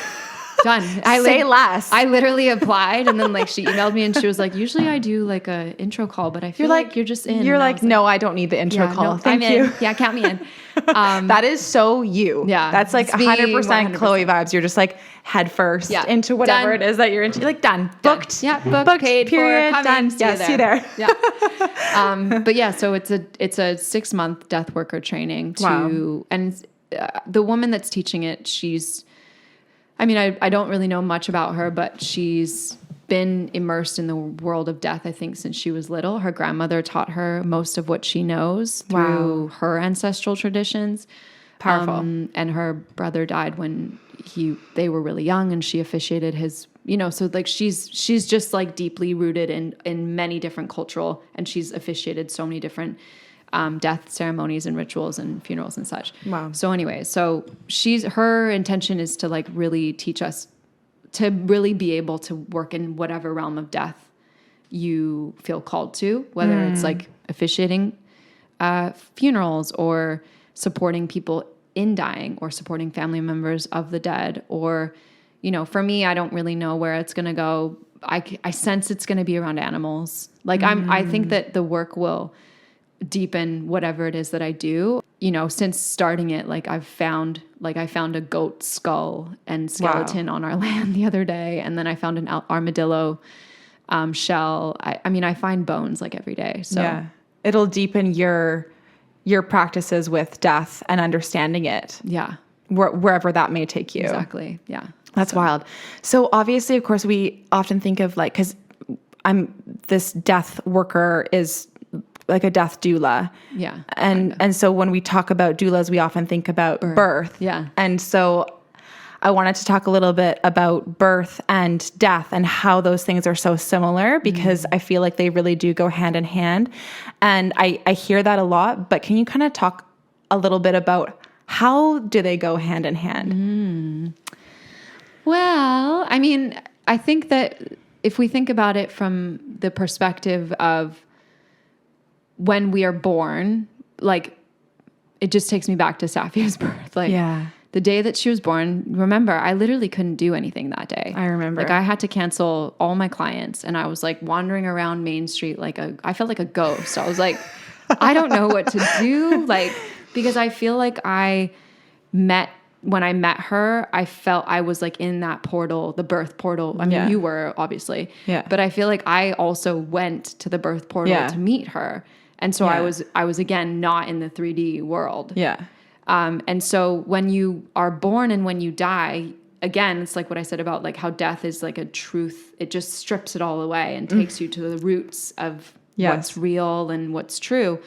Done. Say less. I literally applied, and then like she emailed me, and she was like, usually I do like a intro call, but I feel like you're just in. You're like, no, I don't need the intro call. Thank you. In. Yeah, count me in. That is so you. Yeah. That's like 100% Chloe vibes. You're just like head first into whatever it is that you're into. You're like, done. Booked. Yeah. Booked, paid period, for, done. See you there. Yeah. But yeah, so it's a 6-month death worker training and the woman that's teaching it, I don't really know much about her, but she's been immersed in the world of death, I think, since she was little. Her grandmother taught her most of what she knows through her ancestral traditions. Powerful. And her brother died when they were really young, and she officiated his, so like she's just like deeply rooted in many different cultural, and she's officiated so many different death ceremonies and rituals and funerals and such. Wow. So anyway, her intention is to like really teach us to really be able to work in whatever realm of death you feel called to, whether it's like officiating funerals or supporting people in dying or supporting family members of the dead, or, for me, I don't really know where it's going to go. I sense it's going to be around animals. Like I think that the work will deepen whatever it is that I do. Since starting it, like I found a goat skull and skeleton on our land the other day, and then I found an armadillo shell. I find bones like every day. So yeah, it'll deepen your practices with death and understanding it. Yeah, wherever that may take you. Exactly. Yeah, that's wild. So obviously, of course, we often think of like, because this death worker is like a death doula. Yeah. And so when we talk about doulas, we often think about birth. Yeah. And so I wanted to talk a little bit about birth and death and how those things are so similar, because I feel like they really do go hand in hand. And I hear that a lot, but can you kind of talk a little bit about how do they go hand in hand? Well, I mean, I think that if we think about it from the perspective of when we are born, like, it just takes me back to Safia's birth. Like, the day that she was born, remember, I literally couldn't do anything that day. I remember. Like, I had to cancel all my clients, and I was like wandering around Main Street I felt like a ghost. I was like, I don't know what to do. Like, because I feel like when I met her, I felt I was like in that portal, the birth portal. I mean, you were obviously, but I feel like I also went to the birth portal to meet her. And so I was again, not in the 3D world. Yeah. And so when you are born and when you die, again, it's like what I said about like how death is like a truth. It just strips it all away and takes you to the roots of what's real and what's true.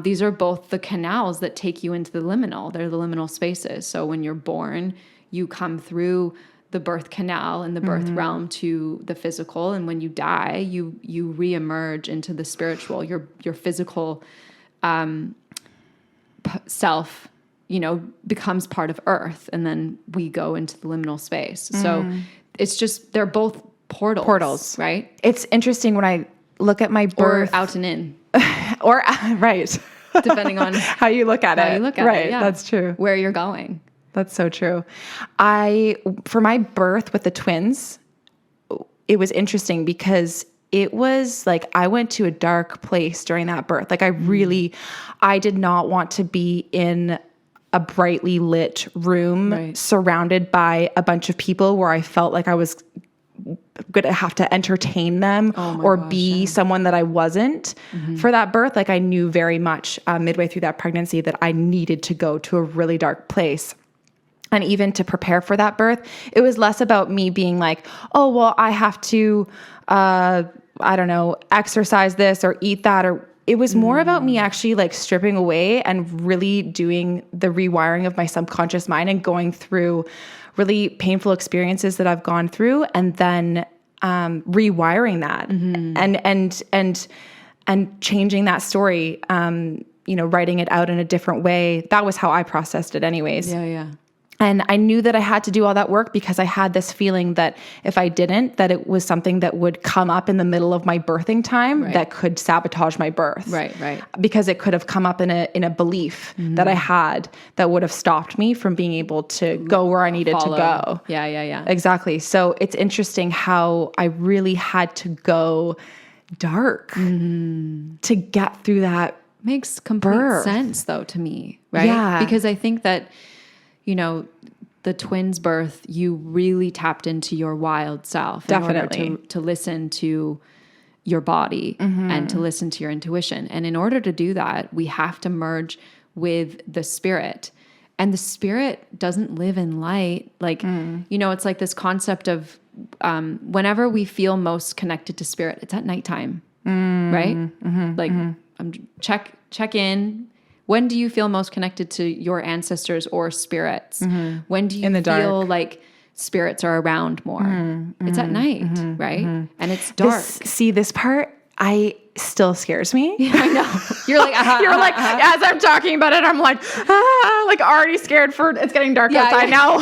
These are both the canals that take you into the liminal. They're the liminal spaces. So when you're born, you come through the birth canal and the birth realm to the physical. And when you die, you reemerge into the spiritual, your physical self, becomes part of earth. And then we go into the liminal space. So it's just, they're both portals, right? It's interesting when I look at my birth. Or out and in. Or, right. Depending on how you look at it. How you look at right, it, yeah. That's true. Where you're going. That's so true. For my birth with the twins, it was interesting because it was like I went to a dark place during that birth. Like I did not want to be in a brightly lit room surrounded by a bunch of people where I felt like I was going to have to entertain them be someone that I wasn't for that birth. Like I knew very much midway through that pregnancy that I needed to go to a really dark place. And even to prepare for that birth, it was less about me being like, oh, well, I have to, I don't know, exercise this or eat that. Or it was more about me actually like stripping away and really doing the rewiring of my subconscious mind and going through really painful experiences that I've gone through and then rewiring that and changing that story, writing it out in a different way. That was how I processed it anyways. Yeah. And I knew that I had to do all that work because I had this feeling that if I didn't, that it was something that would come up in the middle of my birthing time that could sabotage my birth. Right. Because it could have come up in a belief that I had that would have stopped me from being able to go where I needed to go. Yeah. Exactly. So it's interesting how I really had to go dark to get through that. Makes complete sense though to me, right? Yeah. Because I think that the twins' birth, you really tapped into your wild self. Definitely. In order to listen to your body and to listen to your intuition. And in order to do that, we have to merge with the spirit. And the spirit doesn't live in light. Like, it's like this concept of whenever we feel most connected to spirit, it's at nighttime, right? Like, check in. When do you feel most connected to your ancestors or spirits? When do you feel like spirits are around more? It's at night, right? And it's dark. This part, still scares me. Yeah, I know. You're like, as I'm talking about it, I'm like, like already scared for it's getting dark outside now.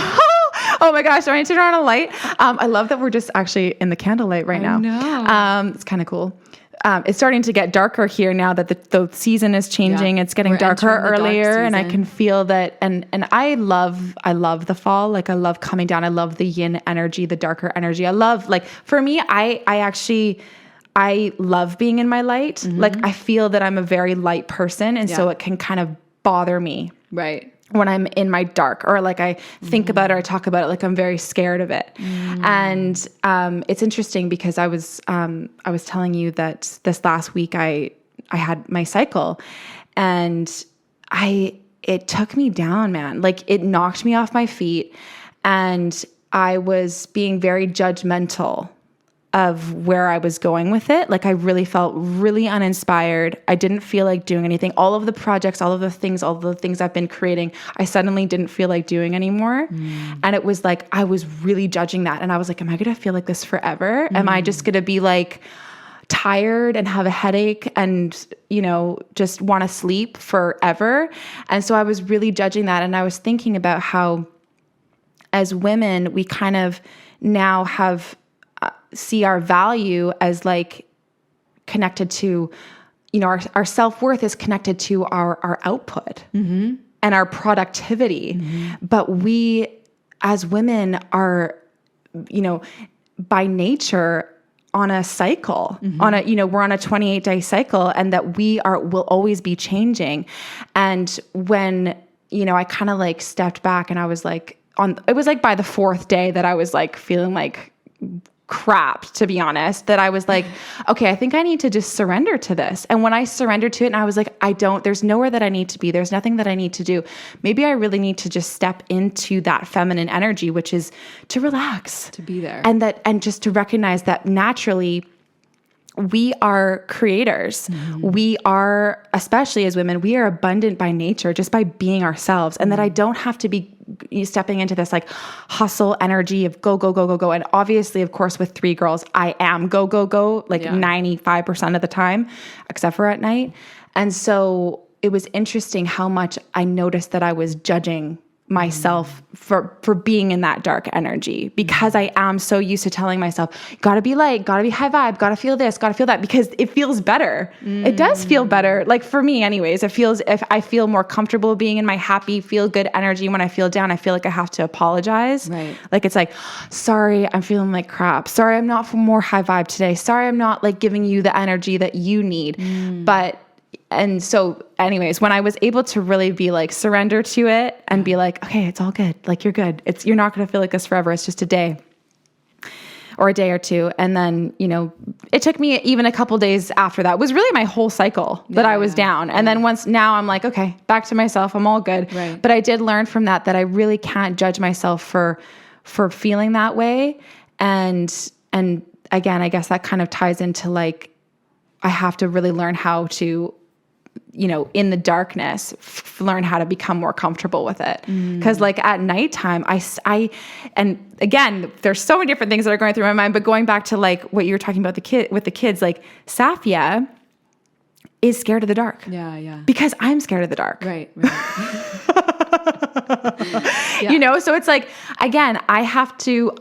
Oh my gosh, do I need to turn on a light? I love that we're just actually in the candlelight right now. No. It's kind of cool. It's starting to get darker here now that the season is changing. It's getting darker earlier, and I can feel that. And I love the fall. Like I love coming down. I love the yin energy, the darker energy. I love for me. I love being in my light. Like I feel that I'm a very light person, and so it can kind of bother me. Right. When I'm in my dark, or like I think about it or I talk about it, like I'm very scared of it. And it's interesting because I was telling you that this last week I had my cycle, and it took me down, man. Like it knocked me off my feet, and I was being very judgmental of where I was going with it. Like I really felt really uninspired. I didn't feel like doing anything. All of the projects, all of the things I've been creating, I suddenly didn't feel like doing anymore. And it was like, I was really judging that. And I was like, am I going to feel like this forever? Am I just going to be like tired and have a headache and, you know, just want to sleep forever? And so I was really judging that. And I was thinking about how as women, we kind of now have see our value as like connected to, you know, our self-worth is connected to our output and our productivity. But we as women are, you know, by nature on a cycle, on a, you know, we're on a 28-day cycle, and that will always be changing. And when, you know, I kind of like stepped back and I was like, it was like by the 4th day that I was like feeling like crap, to be honest, that I was like, okay, I think I need to just surrender to this. And when I surrendered to it, and I was like, there's nowhere that I need to be. There's nothing that I need to do. Maybe I really need to just step into that feminine energy, which is to relax, to be there. And just to recognize that naturally we are creators. We are, especially as women, we are abundant by nature just by being ourselves. And that I don't have to be stepping into this like hustle energy of go, go, go, go, go. And obviously, of course, with 3 girls, I am go, go, go, like 95% of the time, except for at night. And so it was interesting how much I noticed that I was judging myself for being in that dark energy, because I am so used to telling myself, gotta be light, gotta be high vibe, gotta feel this, gotta feel that, because it feels better. It does feel better. Like for me anyways, if I feel more comfortable being in my happy, feel good energy. When I feel down, I feel like I have to apologize. Right. Like it's like, sorry, I'm feeling like crap. Sorry, I'm not more high vibe today. Sorry, I'm not like giving you the energy that you need. And so anyways, when I was able to really be like, surrender to it and be like, okay, it's all good. Like you're good. You're not going to feel like this forever. It's just a day or a day or two. And then, you know, it took me even a couple days after that. It was really my whole cycle that I was down. And then now I'm like, okay, back to myself. I'm all good. Right. But I did learn from that I really can't judge myself for feeling that way. And again, I guess that kind of ties into like, I have to really learn how to, you know, in the darkness, learn how to become more comfortable with it. Because like at nighttime, and again, there's so many different things that are going through my mind, but going back to like what you were talking about with the kids, like Safia is scared of the dark. Yeah. Because I'm scared of the dark. Right. You know, so it's like, again, I have to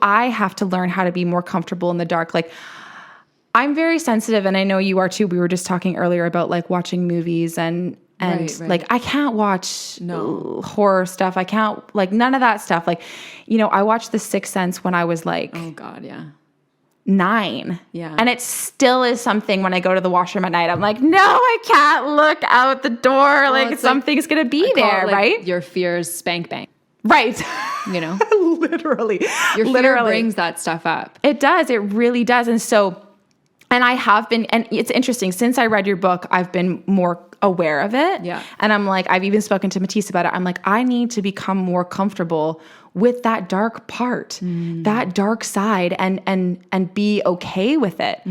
learn how to be more comfortable in the dark. Like I'm very sensitive, and I know you are too. We were just talking earlier about like watching movies and right. Like I can't watch horror stuff. I can't, like, none of that stuff. Like, you know, I watched The Sixth Sense when I was like, oh God, yeah, 9. Yeah. And it still is something when I go to the washroom at night. I'm like, no, I can't look out the door. Well, like something's going to be there, right? Your fears spank bang. Right. You know, literally. Your fear brings that stuff up. It does. It really does. And so, and I have been, and it's interesting, since I read your book, I've been more aware of it. Yeah. And I'm like, I've even spoken to Matisse about it. I'm like, I need to become more comfortable with that dark part, that dark side, and be okay with it,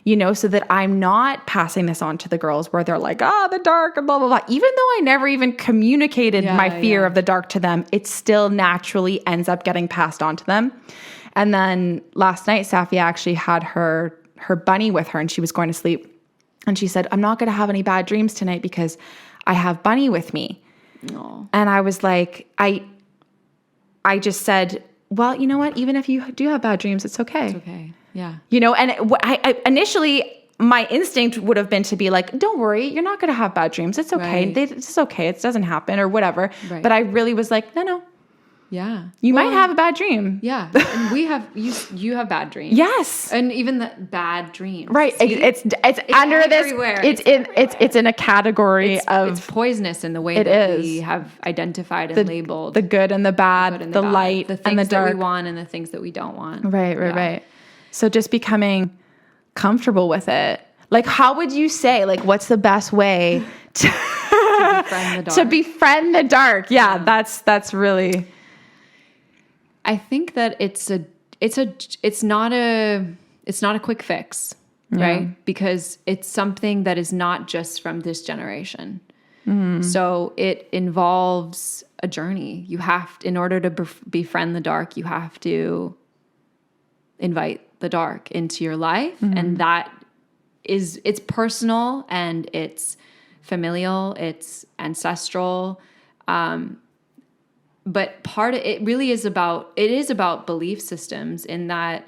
you know, so that I'm not passing this on to the girls where they're like, the dark and blah, blah, blah. Even though I never even communicated my fear of the dark to them, it still naturally ends up getting passed on to them. And then last night, Safia actually had her bunny with her, and she was going to sleep. And she said, I'm not going to have any bad dreams tonight because I have Bunny with me. Aww. And I was like, I just said, well, you know what? Even if you do have bad dreams, it's okay. It's okay. Yeah. You know, and I initially, my instinct would have been to be like, don't worry, you're not going to have bad dreams. It's okay. Right. It's okay. It doesn't happen or whatever. Right. But I really was like, no. Yeah. You might have a bad dream. Yeah. And you have bad dreams. Yes. And even the bad dreams. Right. It's under everywhere. This. It's in a category of. It's poisonous in the way that we have identified and labeled the good and the bad, the light the things and the dark. that we want and the things that we don't want. Right. So just becoming comfortable with it. Like, how would you say, like, what's the best way to befriend the dark? To befriend the dark? Yeah. That's really. I think that it's not a it's not a quick fix, right? Because it's something that is not just from this generation. So it involves a journey. You have to, in order to befriend the dark, you have to invite the dark into your life. And that is, it's personal and it's familial, it's ancestral. But part of it really is about, it is about belief systems, in that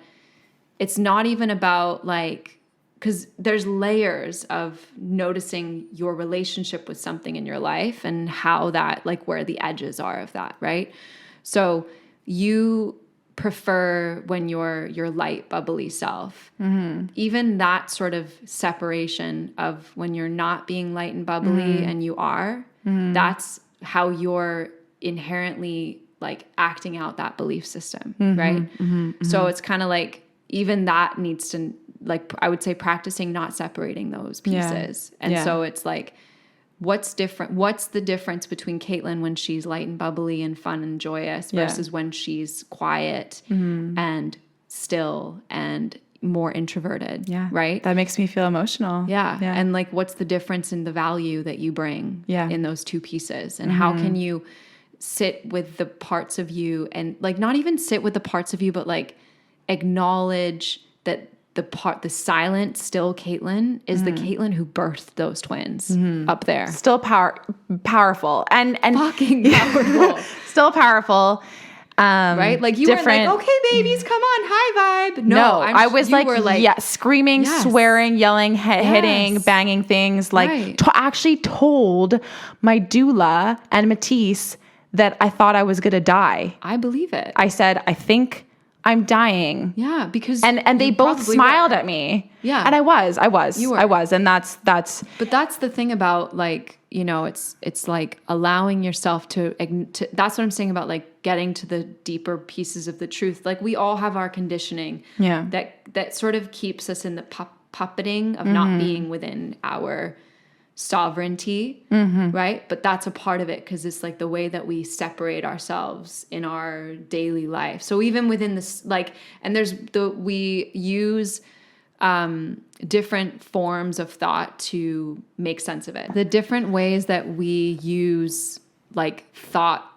it's not even about like, because there's layers of noticing your relationship with something in your life and how that, like where the edges are of that, right? So you prefer when you're your light, bubbly self. Even that sort of separation of when you're not being light and bubbly and you are, that's how you're inherently like acting out that belief system, right? So it's kind of like, even that needs to, like, I would say practicing not separating those pieces. And so it's like, what's different? What's the difference between Caitlin when she's light and bubbly and fun and joyous versus when she's quiet and still and more introverted? Right. That makes me feel emotional. And like, what's the difference in the value that you bring in those two pieces? And how can you sit with the parts of you, and like, not even sit with the parts of you, but like acknowledge that the silent, still Caitlin is the Caitlin who birthed those twins up there. Still powerful and fucking powerful. Still powerful. Right? Like you weren't like, okay, babies, come on, high vibe. No, I was like, screaming, swearing, yelling, hitting, banging things. Like actually told my doula and Matisse that I thought I was going to die. I believe it. I said, I think I'm dying. Yeah, because and they both smiled at me. Yeah, and I was, you were. I was, and that's. But that's the thing about like, you know, it's like allowing yourself to. That's what I'm saying about like getting to the deeper pieces of the truth. Like we all have our conditioning. Yeah. That sort of keeps us in the puppeting of not being within our sovereignty, right? But that's a part of it, because it's like the way that we separate ourselves in our daily life. So even within this, like, and we use different forms of thought to make sense of it. The different ways that we use like thought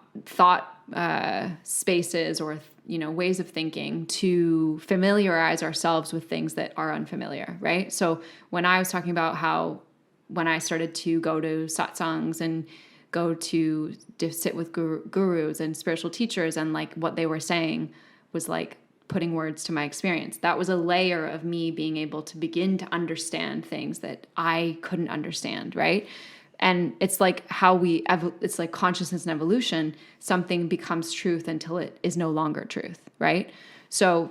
spaces, or ways of thinking to familiarize ourselves with things that are unfamiliar, right? So when I was talking about how when I started to go to satsangs and go to sit with gurus and spiritual teachers, and like what they were saying was like putting words to my experience. That was a layer of me being able to begin to understand things that I couldn't understand, right? And it's like how it's like consciousness and evolution. Something becomes truth until it is no longer truth, right? So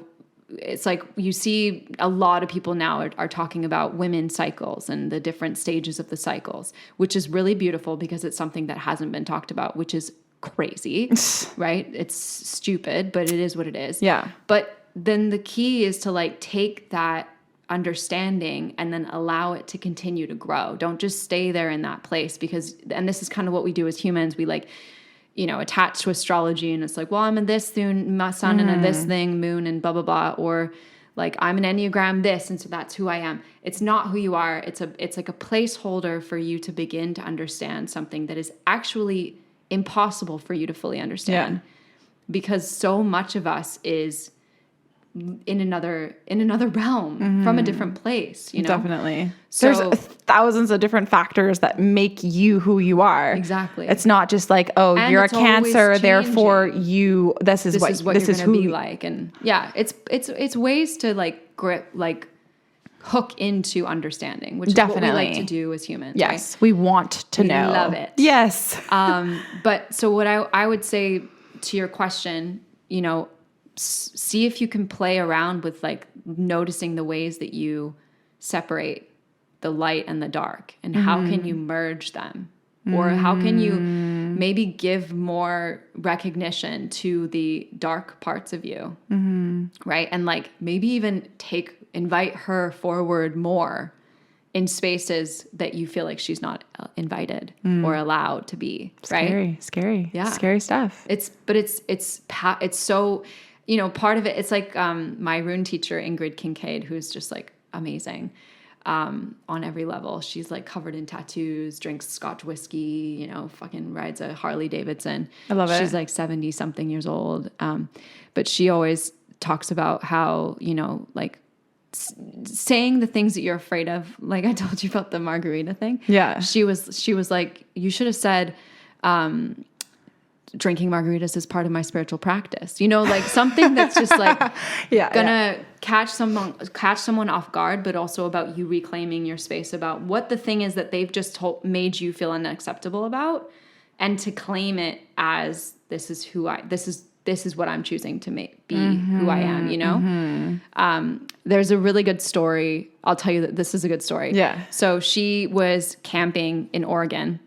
it's like you see a lot of people now are talking about women's cycles and the different stages of the cycles, which is really beautiful because it's something that hasn't been talked about, which is crazy, right? It's stupid, but it is what it is. Yeah. But then the key is to like take that understanding and then allow it to continue to grow. Don't just stay there in that place, and this is kind of what we do as humans. We like, attach to astrology, and it's like, well, I'm in this soon, my sun and this thing, moon and blah, blah, blah. Or like, I'm an Enneagram this, and so that's who I am. It's not who you are. It's like a placeholder for you to begin to understand something that is actually impossible for you to fully understand. Because so much of us is in another realm from a different place, Definitely. So, there's thousands of different factors that make you who you are. Exactly. It's not just like, oh, and you're a Cancer, therefore you, this is what you're going to be like. And yeah, it's ways to like grip, like hook into understanding, which is what we like to do as humans. Yes. Right? We want to know. We love it. Yes. But so what I would say to your question, see if you can play around with like noticing the ways that you separate the light and the dark, and how can you merge them, or how can you maybe give more recognition to the dark parts of you, right? And like maybe even invite her forward more in spaces that you feel like she's not invited or allowed to be, right? Scary. Yeah. Scary stuff. It's so part of it, it's like my rune teacher, Ingrid Kincaid, who's just like amazing on every level. She's like covered in tattoos, drinks Scotch whiskey, fucking rides a Harley Davidson. I love it. She's like 70 something years old. But she always talks about how, like saying the things that you're afraid of. Like I told you about the margarita thing. Yeah. She was like, you should have said, drinking margaritas is part of my spiritual practice, like something that's just like catch someone off guard, but also about you reclaiming your space about what the thing is that they've just made you feel unacceptable about, and to claim it as this is what I'm choosing to be who I am, There's a really good story. I'll tell you that this is a good story. Yeah. So she was camping in Oregon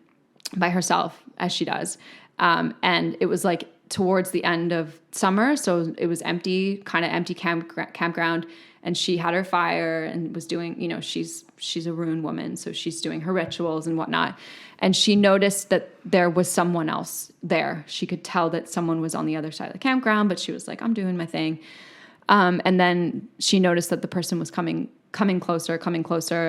by herself, as she does. And it was like towards the end of summer. So it was empty campground. And she had her fire and was doing, she's a rune woman. So she's doing her rituals and whatnot. And she noticed that there was someone else there. She could tell that someone was on the other side of the campground, but she was like, I'm doing my thing. And then she noticed that the person was coming closer.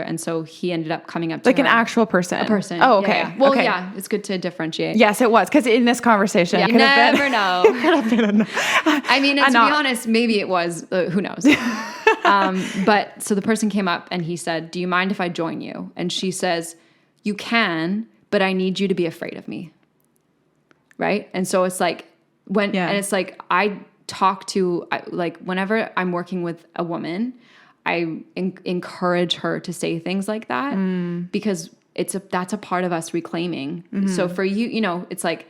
And so he ended up coming up to like her. an actual person. A person. Oh, okay. Yeah. Well, okay. Yeah, it's good to differentiate. Yes, it was. Because in this conversation, you never know. I mean, and to be honest, maybe it was, who knows? But so the person came up and he said, do you mind if I join you? And she says, you can, but I need you to be afraid of me. Right? And so it's like, and it's like, I talk to, like, whenever I'm working with a woman, I encourage her to say things like that because that's a part of us reclaiming. Mm-hmm. So for you, it's like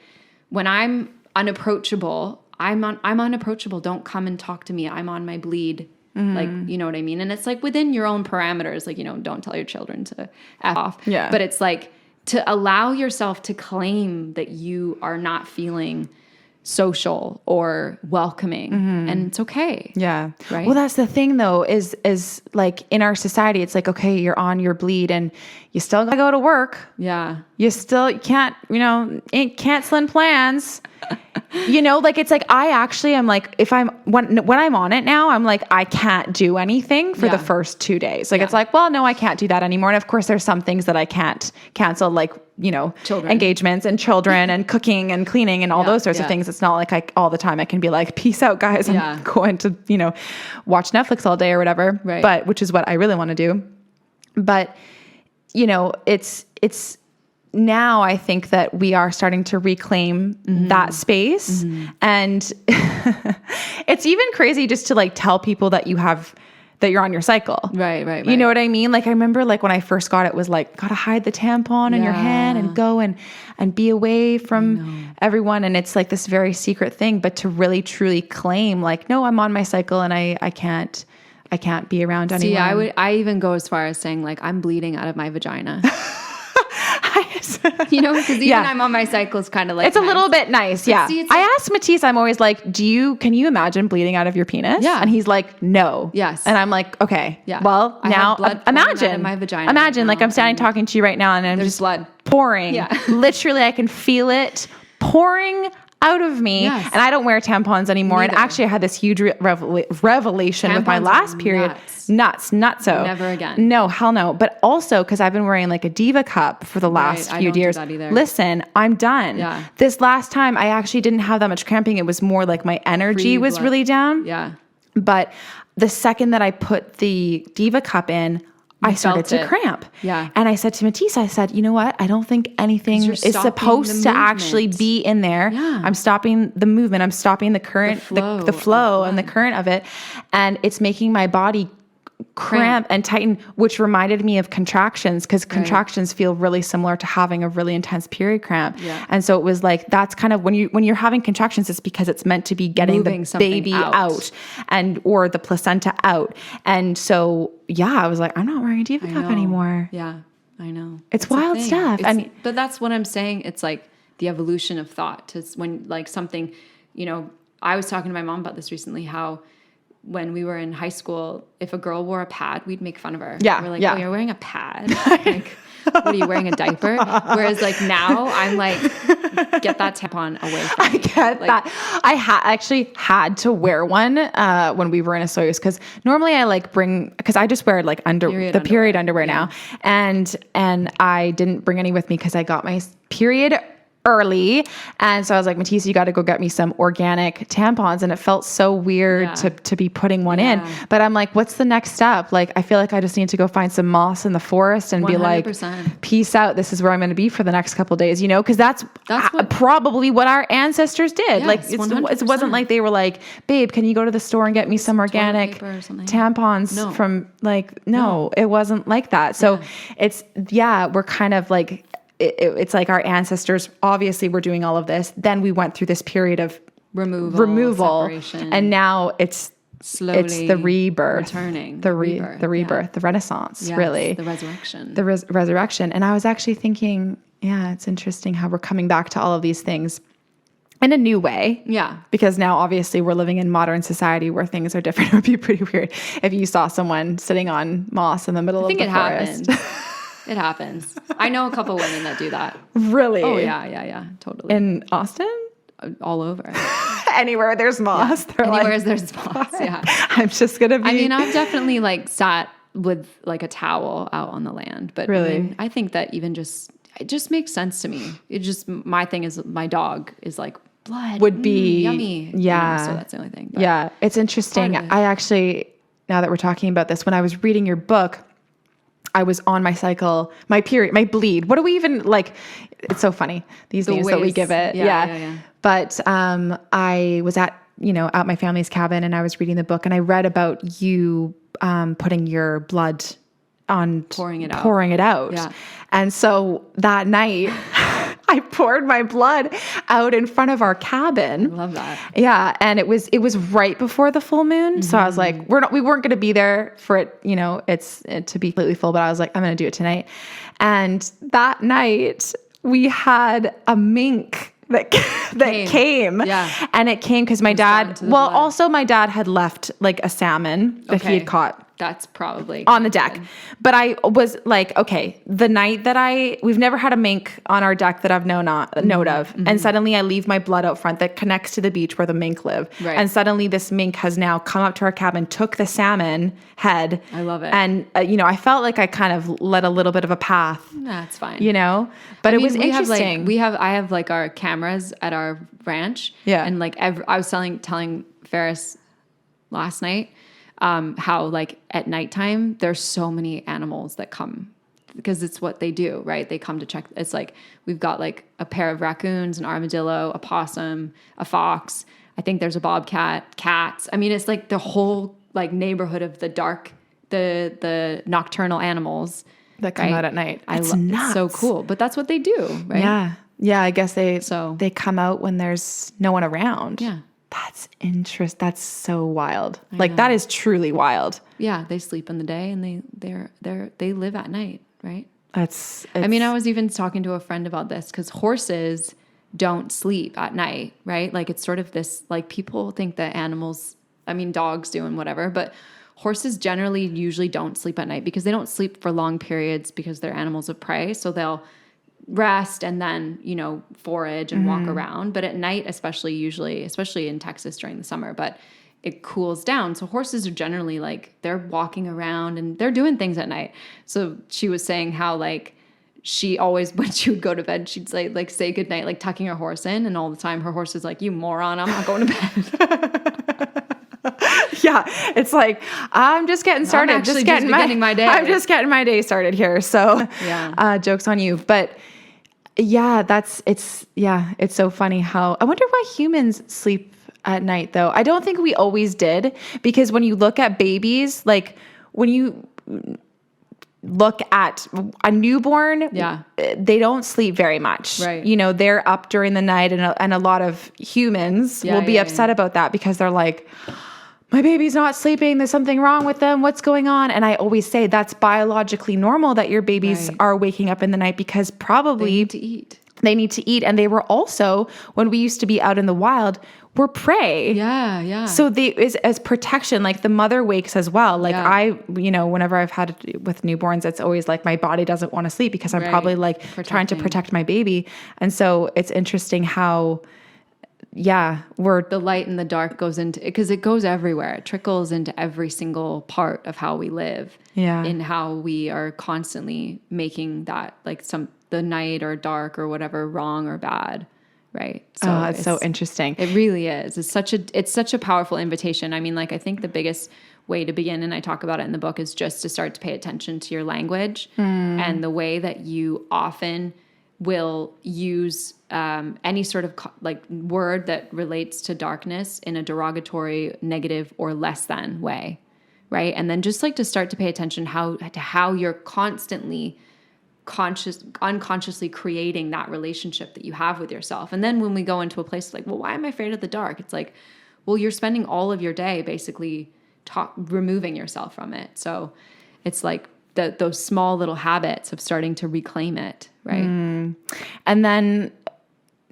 when I'm unapproachable, I'm unapproachable. Don't come and talk to me. I'm on my bleed. Mm-hmm. Like, you know what I mean? And it's like within your own parameters, like, don't tell your children to F off. Yeah. But it's like to allow yourself to claim that you are not feeling social or welcoming, and it's okay. Yeah. Right. Well, that's the thing though, is like in our society, it's like, okay, you're on your bleed and you still gotta go to work. Yeah. You still can't, ain't canceling plans. Like, it's like, I actually am like, when I'm on it now, I'm like, I can't do anything for the first 2 days. Like, it's like, well, no, I can't do that anymore. And of course there's some things that I can't cancel, like, children. Engagements and children and cooking and cleaning and all those sorts of things. It's not like all the time I can be like, peace out guys. I'm going to, watch Netflix all day or whatever, right. But which is what I really want to do. But, it's now I think that we are starting to reclaim that space. Mm-hmm. And it's even crazy just to like tell people that you're on your cycle. Right. You know what I mean? Like I remember like when I first got it was like, gotta hide the tampon in your hand and go and be away from everyone. And it's like this very secret thing, but to really truly claim like, no, I'm on my cycle and I can't be around anyone. See, I even go as far as saying like, I'm bleeding out of my vagina. Because even I'm on my cycle is kind of like it's nice. A little bit nice. Yeah. See, I asked Matisse, I'm always like, can you imagine bleeding out of your penis? Yeah. And he's like, no. Yes. And I'm like, okay. Yeah. Well, now imagine my vagina. Imagine like I'm standing talking to you right now and I'm just blood pouring. Yeah. Literally, I can feel it pouring out of me. Yes. And I don't wear tampons anymore. Neither. And actually I had this huge revelation tampons with my last period. Nuts. Not so. Never again. No, hell no. But also because I've been wearing like a Diva cup for the last few years. Listen, I'm done. Yeah. This last time I actually didn't have that much cramping. It was more like my energy was really down. Yeah. But the second that I put the Diva cup in, I started to cramp. Yeah. And I said to Matisse, I said, you know what? I don't think anything is supposed to actually be in there. Yeah. I'm stopping the movement. I'm stopping the current, the flow and the current of it. And it's making my body cramp and tighten, which reminded me of contractions because contractions feel really similar to having a really intense period cramp. Yeah. And so it was like, that's kind of when you're having contractions, it's because it's meant to be getting moving the baby out or the placenta out. And so, I was like, I'm not wearing a Diva cup anymore. Yeah, I know. It's wild stuff. But that's what I'm saying. It's like the evolution of thought. It's when like something, I was talking to my mom about this recently, how when we were in high school, if a girl wore a pad, we'd make fun of her. Yeah. We're like, oh, you're wearing a pad? Like, what are you wearing, a diaper? Whereas like now I'm like, get that tampon away from I me. get that. I actually had to wear one when we were in a Soyuz, because normally I because I just wear like period underwear now, and I didn't bring any with me because I got my period early, and so I was like, Matisse, you got to go get me some organic tampons, and it felt so weird to be putting one in, but I'm like, what's the next step? Like, I feel like I just need to go find some moss in the forest and 100%. Be like, peace out, this is where I'm going to be for the next couple of days, because that's probably what our ancestors did. Like, it wasn't like they were like, babe, can you go to the store and get me some organic tampons from no, it wasn't like that. So we're kind of like, it's like our ancestors obviously were doing all of this. Then we went through this period of removal, separation, and now it's slowly the rebirth, returning, the rebirth, the Renaissance, really, the resurrection, resurrection. And I was actually thinking, it's interesting how we're coming back to all of these things in a new way. Yeah. Because now obviously we're living in modern society where things are different. It would be pretty weird if you saw someone sitting on moss in the middle of the forest. Happened. It happens. I know a couple women that do that. Really? Oh, yeah, totally. In Austin? All over. Anywhere there's moss. Yeah. Anywhere there's moss, yeah. I'm just going to be... I mean, I've definitely sat with a towel out on the land. But really? I think that even it just makes sense to me. My thing is my dog is like, blood. Would be... yummy. Yeah. So that's the only thing. But yeah. It's interesting. I actually, now that we're talking about this, when I was reading your book, I was on my cycle, my period, my bleed. What do we even it's so funny, these names that we give it. Yeah. But I was at my family's cabin, and I was reading the book, and I read about you putting your blood on pouring it out. Yeah. And so that night I poured my blood out in front of our cabin. I love that. Yeah. And it was right before the full moon. Mm-hmm. So I was like, we weren't going to be there for it, it's to be completely full, but I was like, I'm going to do it tonight. And that night we had a mink that came. Yeah. And it came because my dad, also my dad had left a salmon that he had caught. That's probably on the deck. But I was like, okay, the night that we've never had a mink on our deck that I've note of. Mm-hmm. And suddenly I leave my blood out front that connects to the beach where the mink live. Right. And suddenly this mink has now come up to our cabin, took the salmon head. I love it. And, I felt like I kind of led a little bit of a path. That's fine. But it was interesting. I have our cameras at our ranch. Yeah. And I was telling Ferris last night, how at nighttime there's so many animals that come because it's what they do, right? They come to check. It's we've got a pair of raccoons, an armadillo, a possum, a fox. I think there's a bobcat, cats. I mean, it's the whole neighborhood of the nocturnal animals that come out at night. It's nuts. It's so cool, but that's what they do, right? Yeah. Yeah. I guess they come out when there's no one around. Yeah. That's interesting. That's so wild. That is truly wild. Yeah, they sleep in the day and they live at night, right? I was even talking to a friend about this because horses don't sleep at night, right? It's sort of this, people think that animals, dogs do and whatever, but horses generally usually don't sleep at night because they don't sleep for long periods because they're animals of prey. So they'll rest and then, forage and walk around. But at night, especially in Texas during the summer, but it cools down. So horses are generally they're walking around and they're doing things at night. So she was saying how she always, when she would go to bed, she'd say goodnight, tucking her horse in. And all the time her horse is you moron, I'm not going to bed. Yeah, it's I'm just getting started. I'm just getting my day. I'm just getting my day started here. So, joke's on you. But yeah, it's so funny how I wonder why humans sleep at night though. I don't think we always did because when you look at babies, when you look at a newborn, they don't sleep very much. Right. They're up during the night and a lot of humans will be upset about that because they're my baby's not sleeping. There's something wrong with them. What's going on? And I always say that's biologically normal that your babies are waking up in the night because probably they need to eat. They need to eat. And they were also, when we used to be out in the wild, were prey. Yeah, yeah. So they is as protection, like the mother wakes as well. Like whenever I've had it with newborns, it's always like my body doesn't want to sleep because I'm probably like trying to protect my baby. And so it's interesting how, we're the light and the dark goes into, because it goes everywhere. It trickles into every single part of how we live. Yeah. In how we are constantly making that like the night or dark or whatever wrong or bad. Right. So it's so interesting. It really is. It's such a powerful invitation. I mean, like, I think the biggest way to begin, and I talk about it in the book, is just to start to pay attention to your language and the way that you often will use any sort of like word that relates to darkness in a derogatory, negative, or less than way. Right. And then just like to start to pay attention to how you're constantly unconsciously creating that relationship that you have with yourself. And then when we go into a place like, well, why am I afraid of the dark? It's like, well, you're spending all of your day basically removing yourself from it. So it's like those small little habits of starting to reclaim it. Right. And then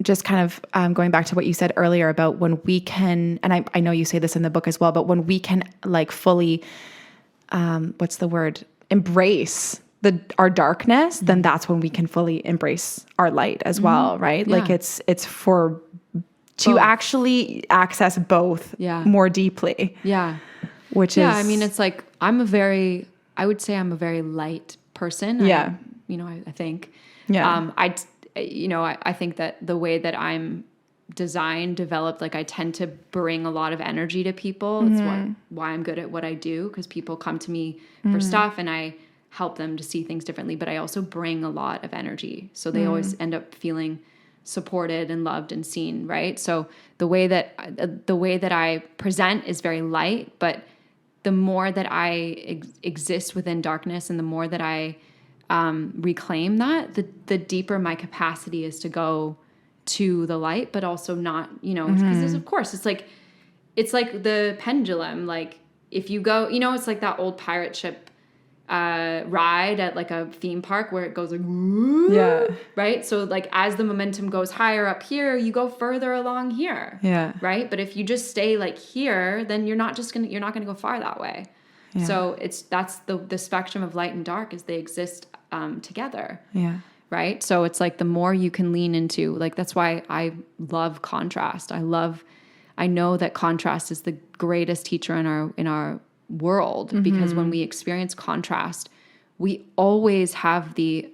just kind of going back to what you said earlier about when we can, and I know you say this in the book as well, but when we can like fully, embrace our darkness, then that's when we can fully embrace our light as well, right? Yeah. Like it's to both. Actually access both more deeply. Yeah. Which is, I mean, it's like, I would say I'm a very light person. Yeah. I think, I think that the way that I'm developed, like I tend to bring a lot of energy to people. It's why I'm good at what I do. 'Cause people come to me for stuff and I help them to see things differently, but I also bring a lot of energy. So they always end up feeling supported and loved and seen, right? So the way that I present is very light, but the more that I exist within darkness and the more that I reclaim that, the deeper my capacity is to go to the light, but also not, because of course it's like the pendulum. Like if you go, it's like that old pirate ship ride at like a theme park where it goes like, right? So like as the momentum goes higher up here, you go further along here. Yeah. Right. But if you just stay like here, then you're not gonna go far that way. Yeah. So that's the spectrum of light and dark is they exist together. Yeah. Right. So it's like the more you can lean into, like, that's why I love contrast. I know that contrast is the greatest teacher in our world, because when we experience contrast, we always have the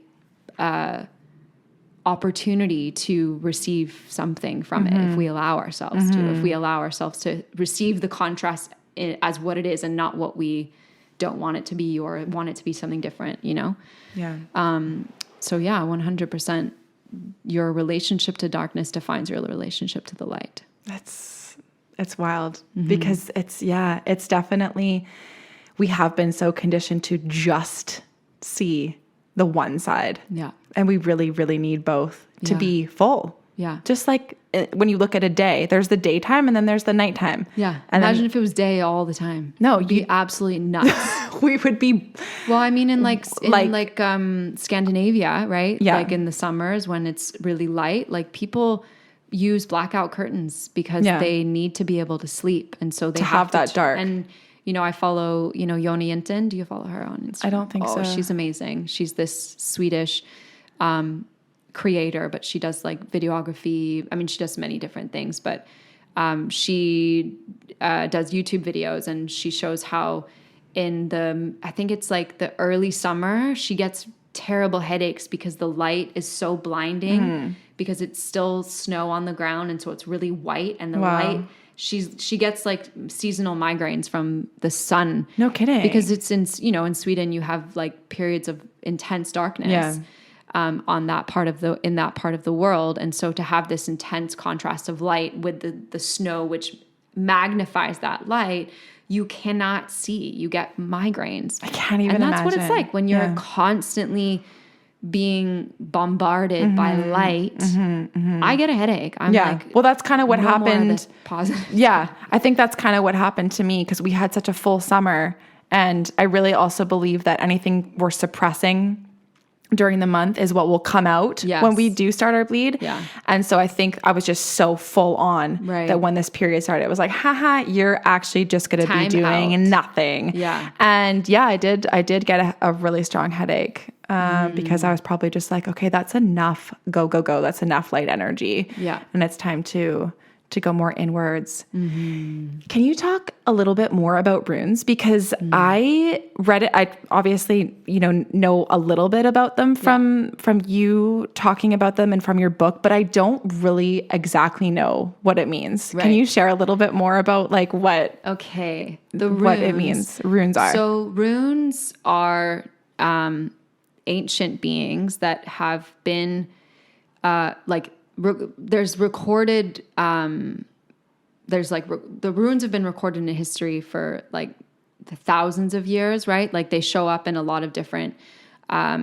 opportunity to receive something from it if we allow ourselves to receive the contrast as what it is and not what we don't want it to be or want it to be something different, Yeah. So 100%, your relationship to darkness defines your relationship to the light. It's wild because it's definitely, we have been so conditioned to just see the one side. Yeah. And we really, really need both to be full. Yeah. Just like when you look at a day, there's the daytime and then there's the nighttime. Yeah. And imagine if it was day all the time. No, you'd be absolutely nuts. We would be. Well, I mean, in Scandinavia, right? Yeah. Like in the summers when it's really light, like people use blackout curtains because they need to be able to sleep. And so they have that dark. And, I follow, Joni Yinton. Do you follow her on Instagram? I don't think so. She's amazing. She's this Swedish creator, but she does like videography. I mean, she does many different things, but she does YouTube videos, and she shows how I think it's like the early summer, she gets terrible headaches because the light is so blinding because it's still snow on the ground. And so it's really white, and the light, she gets like seasonal migraines from the sun. No kidding. Because it's in Sweden, you have like periods of intense darkness. Yeah. In that part of the world. And so to have this intense contrast of light with the snow, which magnifies that light, you cannot see. You get migraines. I can't even imagine. And that's what it's like when you're constantly being bombarded by light. I get a headache. I'm like, well, that's kind of what happened. Positive. Yeah. I think that's kind of what happened to me because we had such a full summer. And I really also believe that anything we're suppressing during the month is what will come out when we do start our bleed. Yeah. And so I think I was just so full on that when this period started, it was like, haha, you're actually just going to be doing nothing. Yeah. And I did get a really strong headache because I was probably just like, okay, that's enough. Go. That's enough light energy. Yeah. And it's time to go more inwards. Can you talk a little bit more about runes? Because I read it. I obviously, know a little bit about them from you talking about them and from your book, but I don't really exactly know what it means. Right. Can you share a little bit more about like what? Okay. What it means. Runes are. So runes are ancient beings that have been there's recorded the runes have been recorded in history for like the thousands of years, right? Like they show up in a lot of different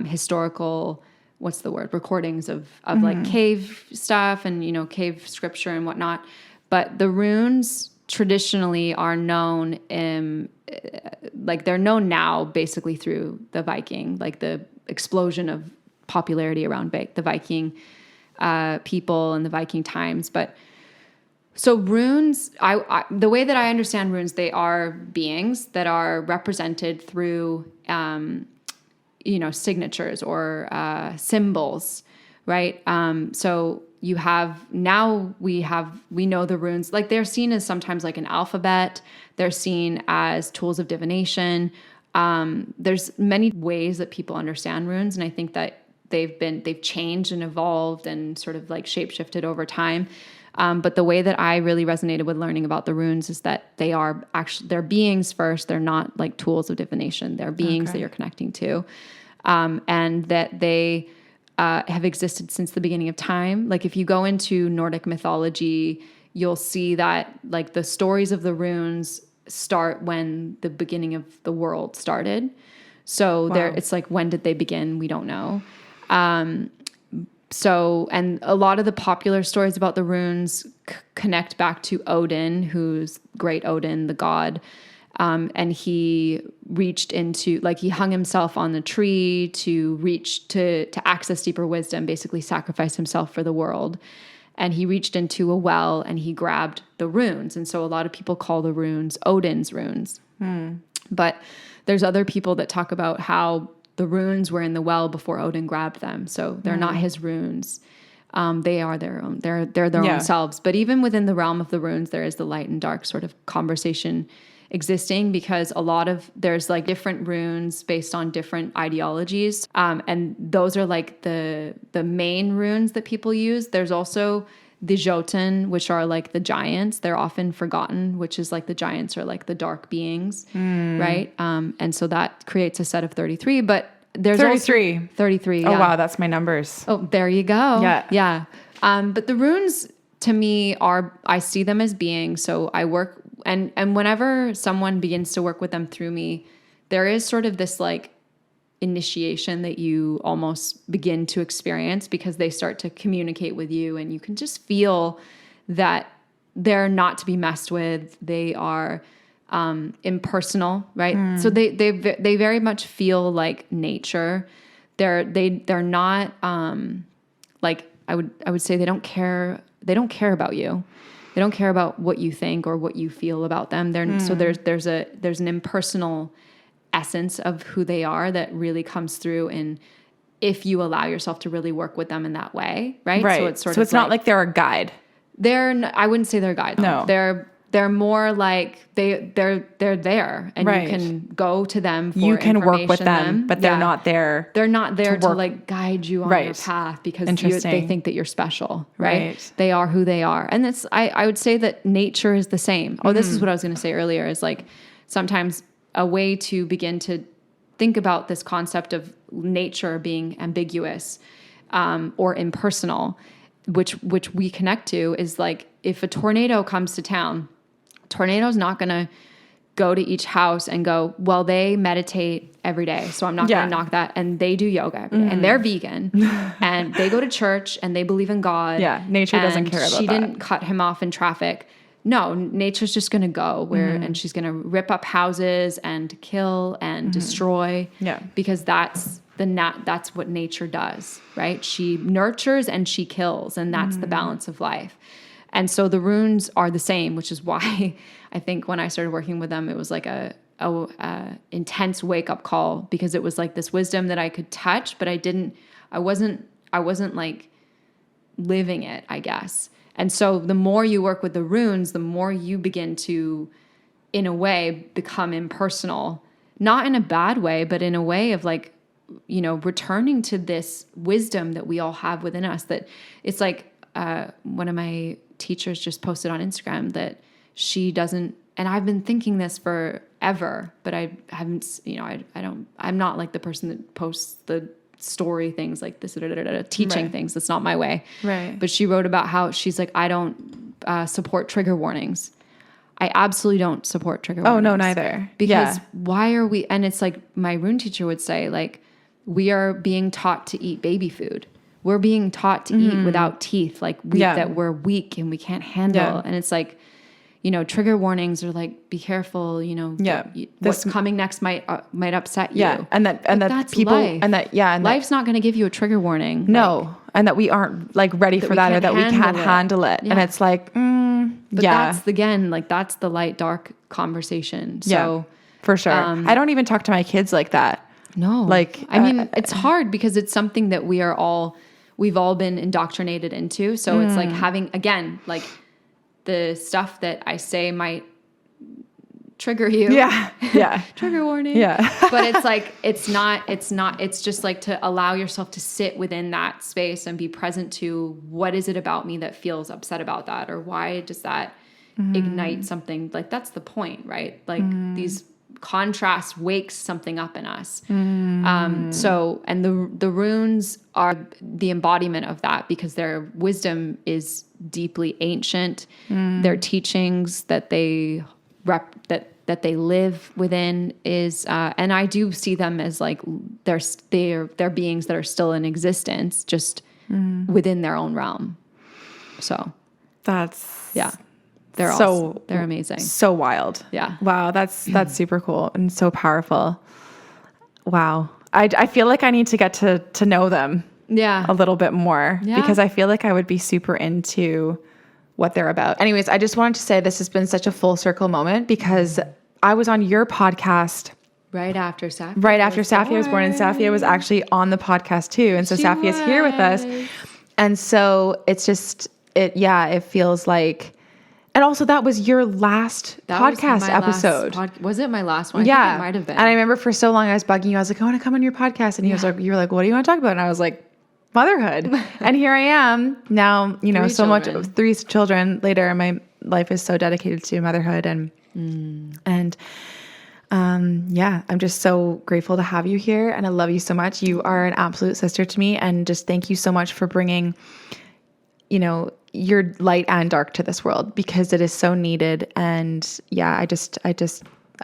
historical recordings of like cave stuff and cave scripture and whatnot. But the runes traditionally are known they're known now basically through the Viking, like the explosion of popularity around the Viking people and the Viking times. But so runes, the way that I understand runes, they are beings that are represented through, signatures or symbols, right? So we know the runes, like they're seen as sometimes like an alphabet. They're seen as tools of divination. There's many ways that people understand runes. And I think that they've changed and evolved and sort of like shapeshifted over time. But the way that I really resonated with learning about the runes is that they're beings first. They're not like tools of divination. They're beings that you're connecting to. And that they have existed since the beginning of time. Like if you go into Nordic mythology, you'll see that like the stories of the runes start when the beginning of the world started. So it's like, when did they begin? We don't know. And a lot of the popular stories about the runes connect back to Odin, who's great Odin, the god. And he reached into, like he hung himself on the tree to reach to access deeper wisdom, basically sacrifice himself for the world. And he reached into a well and he grabbed the runes. And so a lot of people call the runes Odin's runes. But there's other people that talk about how the runes were in the well before Odin grabbed them. So they're not his runes. They are their own. They're their own selves. But even within the realm of the runes, there is the light and dark sort of conversation existing, because there's like different runes based on different ideologies. And those are like the main runes that people use. There's also the Jotun, which are like the giants. They're often forgotten, which is like the giants are like the dark beings, right? And so that creates a set of 33, but there's 33. Also 33. Oh, wow. That's my numbers. Oh, there you go. Yeah. Yeah. But the runes to me I see them as beings. So I work, and whenever someone begins to work with them through me, there is sort of this like initiation that you almost begin to experience, because they start to communicate with you and you can just feel that they're not to be messed with. They are impersonal, right? So they very much feel like nature. They're not like I would say they don't care about you. They don't care about what you think or what you feel about them. So there's an impersonal essence of who they are that really comes through in if you allow yourself to really work with them in that way, right? Right. So it's not like they're a guide. I wouldn't say they're a guide. No. They're more like they're there, and you can go to them for you can information. Work with them, but they're not there. They're not there to like guide you on your path, because they think that you're special, right? They are who they are. And that's, I would say that nature is the same. Oh, this is what I was going to say earlier, is like sometimes a way to begin to think about this concept of nature being ambiguous or impersonal, which we connect to, is like if a tornado comes to town, tornado's not going to go to each house and go, well, they meditate every day, so I'm not going to knock that. And they do yoga every day, and they're vegan, and they go to church, and they believe in God. Yeah, nature doesn't care about that. She didn't cut him off in traffic. No, nature's just going to go and she's going to rip up houses and kill and destroy. Yeah. Because that's that's what nature does, right? She nurtures and she kills, and that's the balance of life. And so the runes are the same, which is why I think when I started working with them, it was like a intense wake up call, because it was like this wisdom that I could touch, but I wasn't like living it, I guess. And so the more you work with the runes, the more you begin to, in a way, become impersonal, not in a bad way, but in a way of like, you know, returning to this wisdom that we all have within us. That it's like, one of my teachers just posted on Instagram that she doesn't, and I've been thinking this forever, but I haven't, you know, I'm not like the person that posts the story things like this, teaching things. That's not my way. Right. But she wrote about how she's like, I don't support trigger warnings. I absolutely don't support trigger warnings. Oh, no, neither. Because why are we, and it's like my rune teacher would say, like, we are being taught to eat baby food. We're being taught to eat without teeth, like that we're weak and we can't handle. Yeah. And it's like, you know, trigger warnings are like, be careful, you know, what's coming next might upset you. Yeah. And that people, life. And life's not going to give you a trigger warning. No. Like, and that we aren't like ready for that, or that we can't handle it. Yeah. And it's like, but that's again, like that's the light dark conversation. So for sure. I don't even talk to my kids like that. No. Like, I mean, it's hard because it's something that we've all been indoctrinated into. So it's like having, again, like the stuff that I say might trigger you. Yeah. Yeah. Trigger warning. Yeah. But it's like, it's just like to allow yourself to sit within that space and be present to what is it about me that feels upset about that? Or why does that ignite something? Like, that's the point, right? Like these contrast wakes something up in us. So, and the runes are the embodiment of that, because their wisdom is deeply ancient. Their teachings that they that they live within is, and I do see them as like they're beings that are still in existence, just within their own realm. So they're amazing. So wild. Yeah. Wow. That's super cool and so powerful. Wow. I feel like I need to get to know them a little bit more, because I feel like I would be super into what they're about. Anyways, I just wanted to say this has been such a full circle moment, because I was on your podcast right after Safia was born, and Safia was actually on the podcast too. And so Safia is here with us. And so it's just, it feels like, and also that was your last podcast episode. Was it my last one? Yeah. I think it might have been. And I remember for so long I was bugging you. I was like, I want to come on your podcast. And you were like, what do you want to talk about? And I was like, motherhood. And here I am now, you know, three children later, my life is so dedicated to motherhood. And I'm just so grateful to have you here. And I love you so much. You are an absolute sister to me. And just thank you so much for bringing, you know, your light and dark to this world, because it is so needed. And I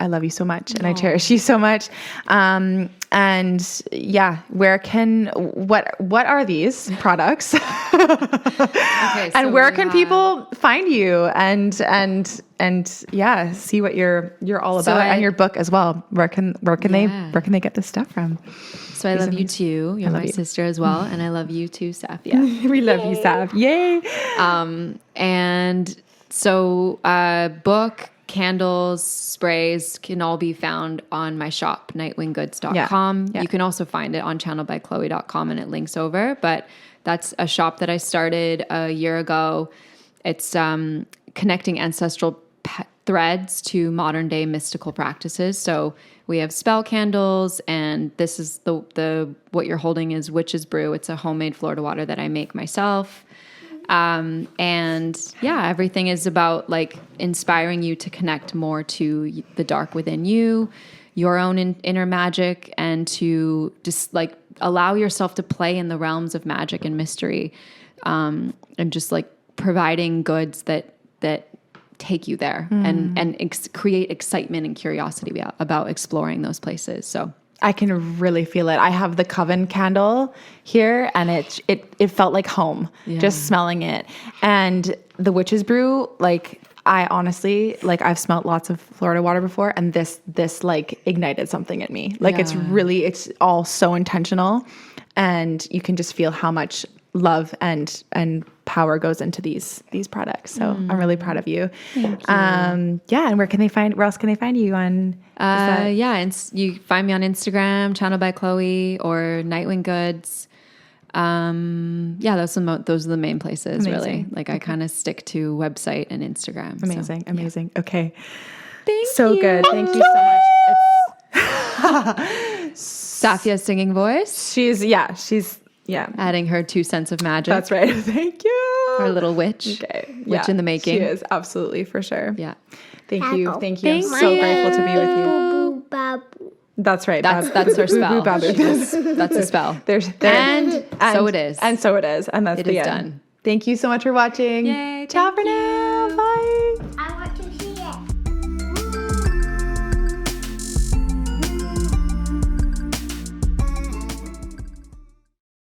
love you so much, and I cherish you so much. What are these products? Okay, and where can people find you and see what you're all about, and your book as well? Where can they get this stuff from? So I love you too. You're my sister as well. And I love you too, Safia. We love you, Saf. Yay. And so book, candles, sprays can all be found on my shop, nightwinggoods.com. Yeah. You can also find it on channelbychloe.com, and it links over. But that's a shop that I started a year ago. It's connecting ancestral threads to modern day mystical practices. So we have spell candles, and this is the what you're holding is Witch's Brew. It's a homemade Florida water that I make myself. Everything is about like inspiring you to connect more to the dark within you, your own inner magic, and to just like allow yourself to play in the realms of magic and mystery, and just like providing goods that take you there and create excitement and curiosity about exploring those places. So I can really feel it. I have the Coven candle here, and it felt like home, just smelling it. And the Witch's Brew, like I honestly, like, I've smelt lots of Florida water before, and this like ignited something in me. Like, it's all so intentional, and you can just feel how much love and power goes into these products. So I'm really proud of you. Thank you. And where else can they find you on? And you find me on Instagram, Channel by Chloe, or Nightwing Goods. Those are the main places. Amazing. Really. Like, I kind of stick to website and Instagram. Amazing. Okay. Thank so you. Good. Thank you so much. Safia's singing voice. She's Adding her 2 cents of magic. That's right. Thank you. Our little witch. Okay. Witch in the making. She is, absolutely, for sure. Yeah. Thank you. I'm Thank so grateful to be with you. That's right. That's her spell. Babu. That's a spell. And so it is. And so it is. And that's it the is end. done. Thank you so much for watching. Yay. Ciao for now.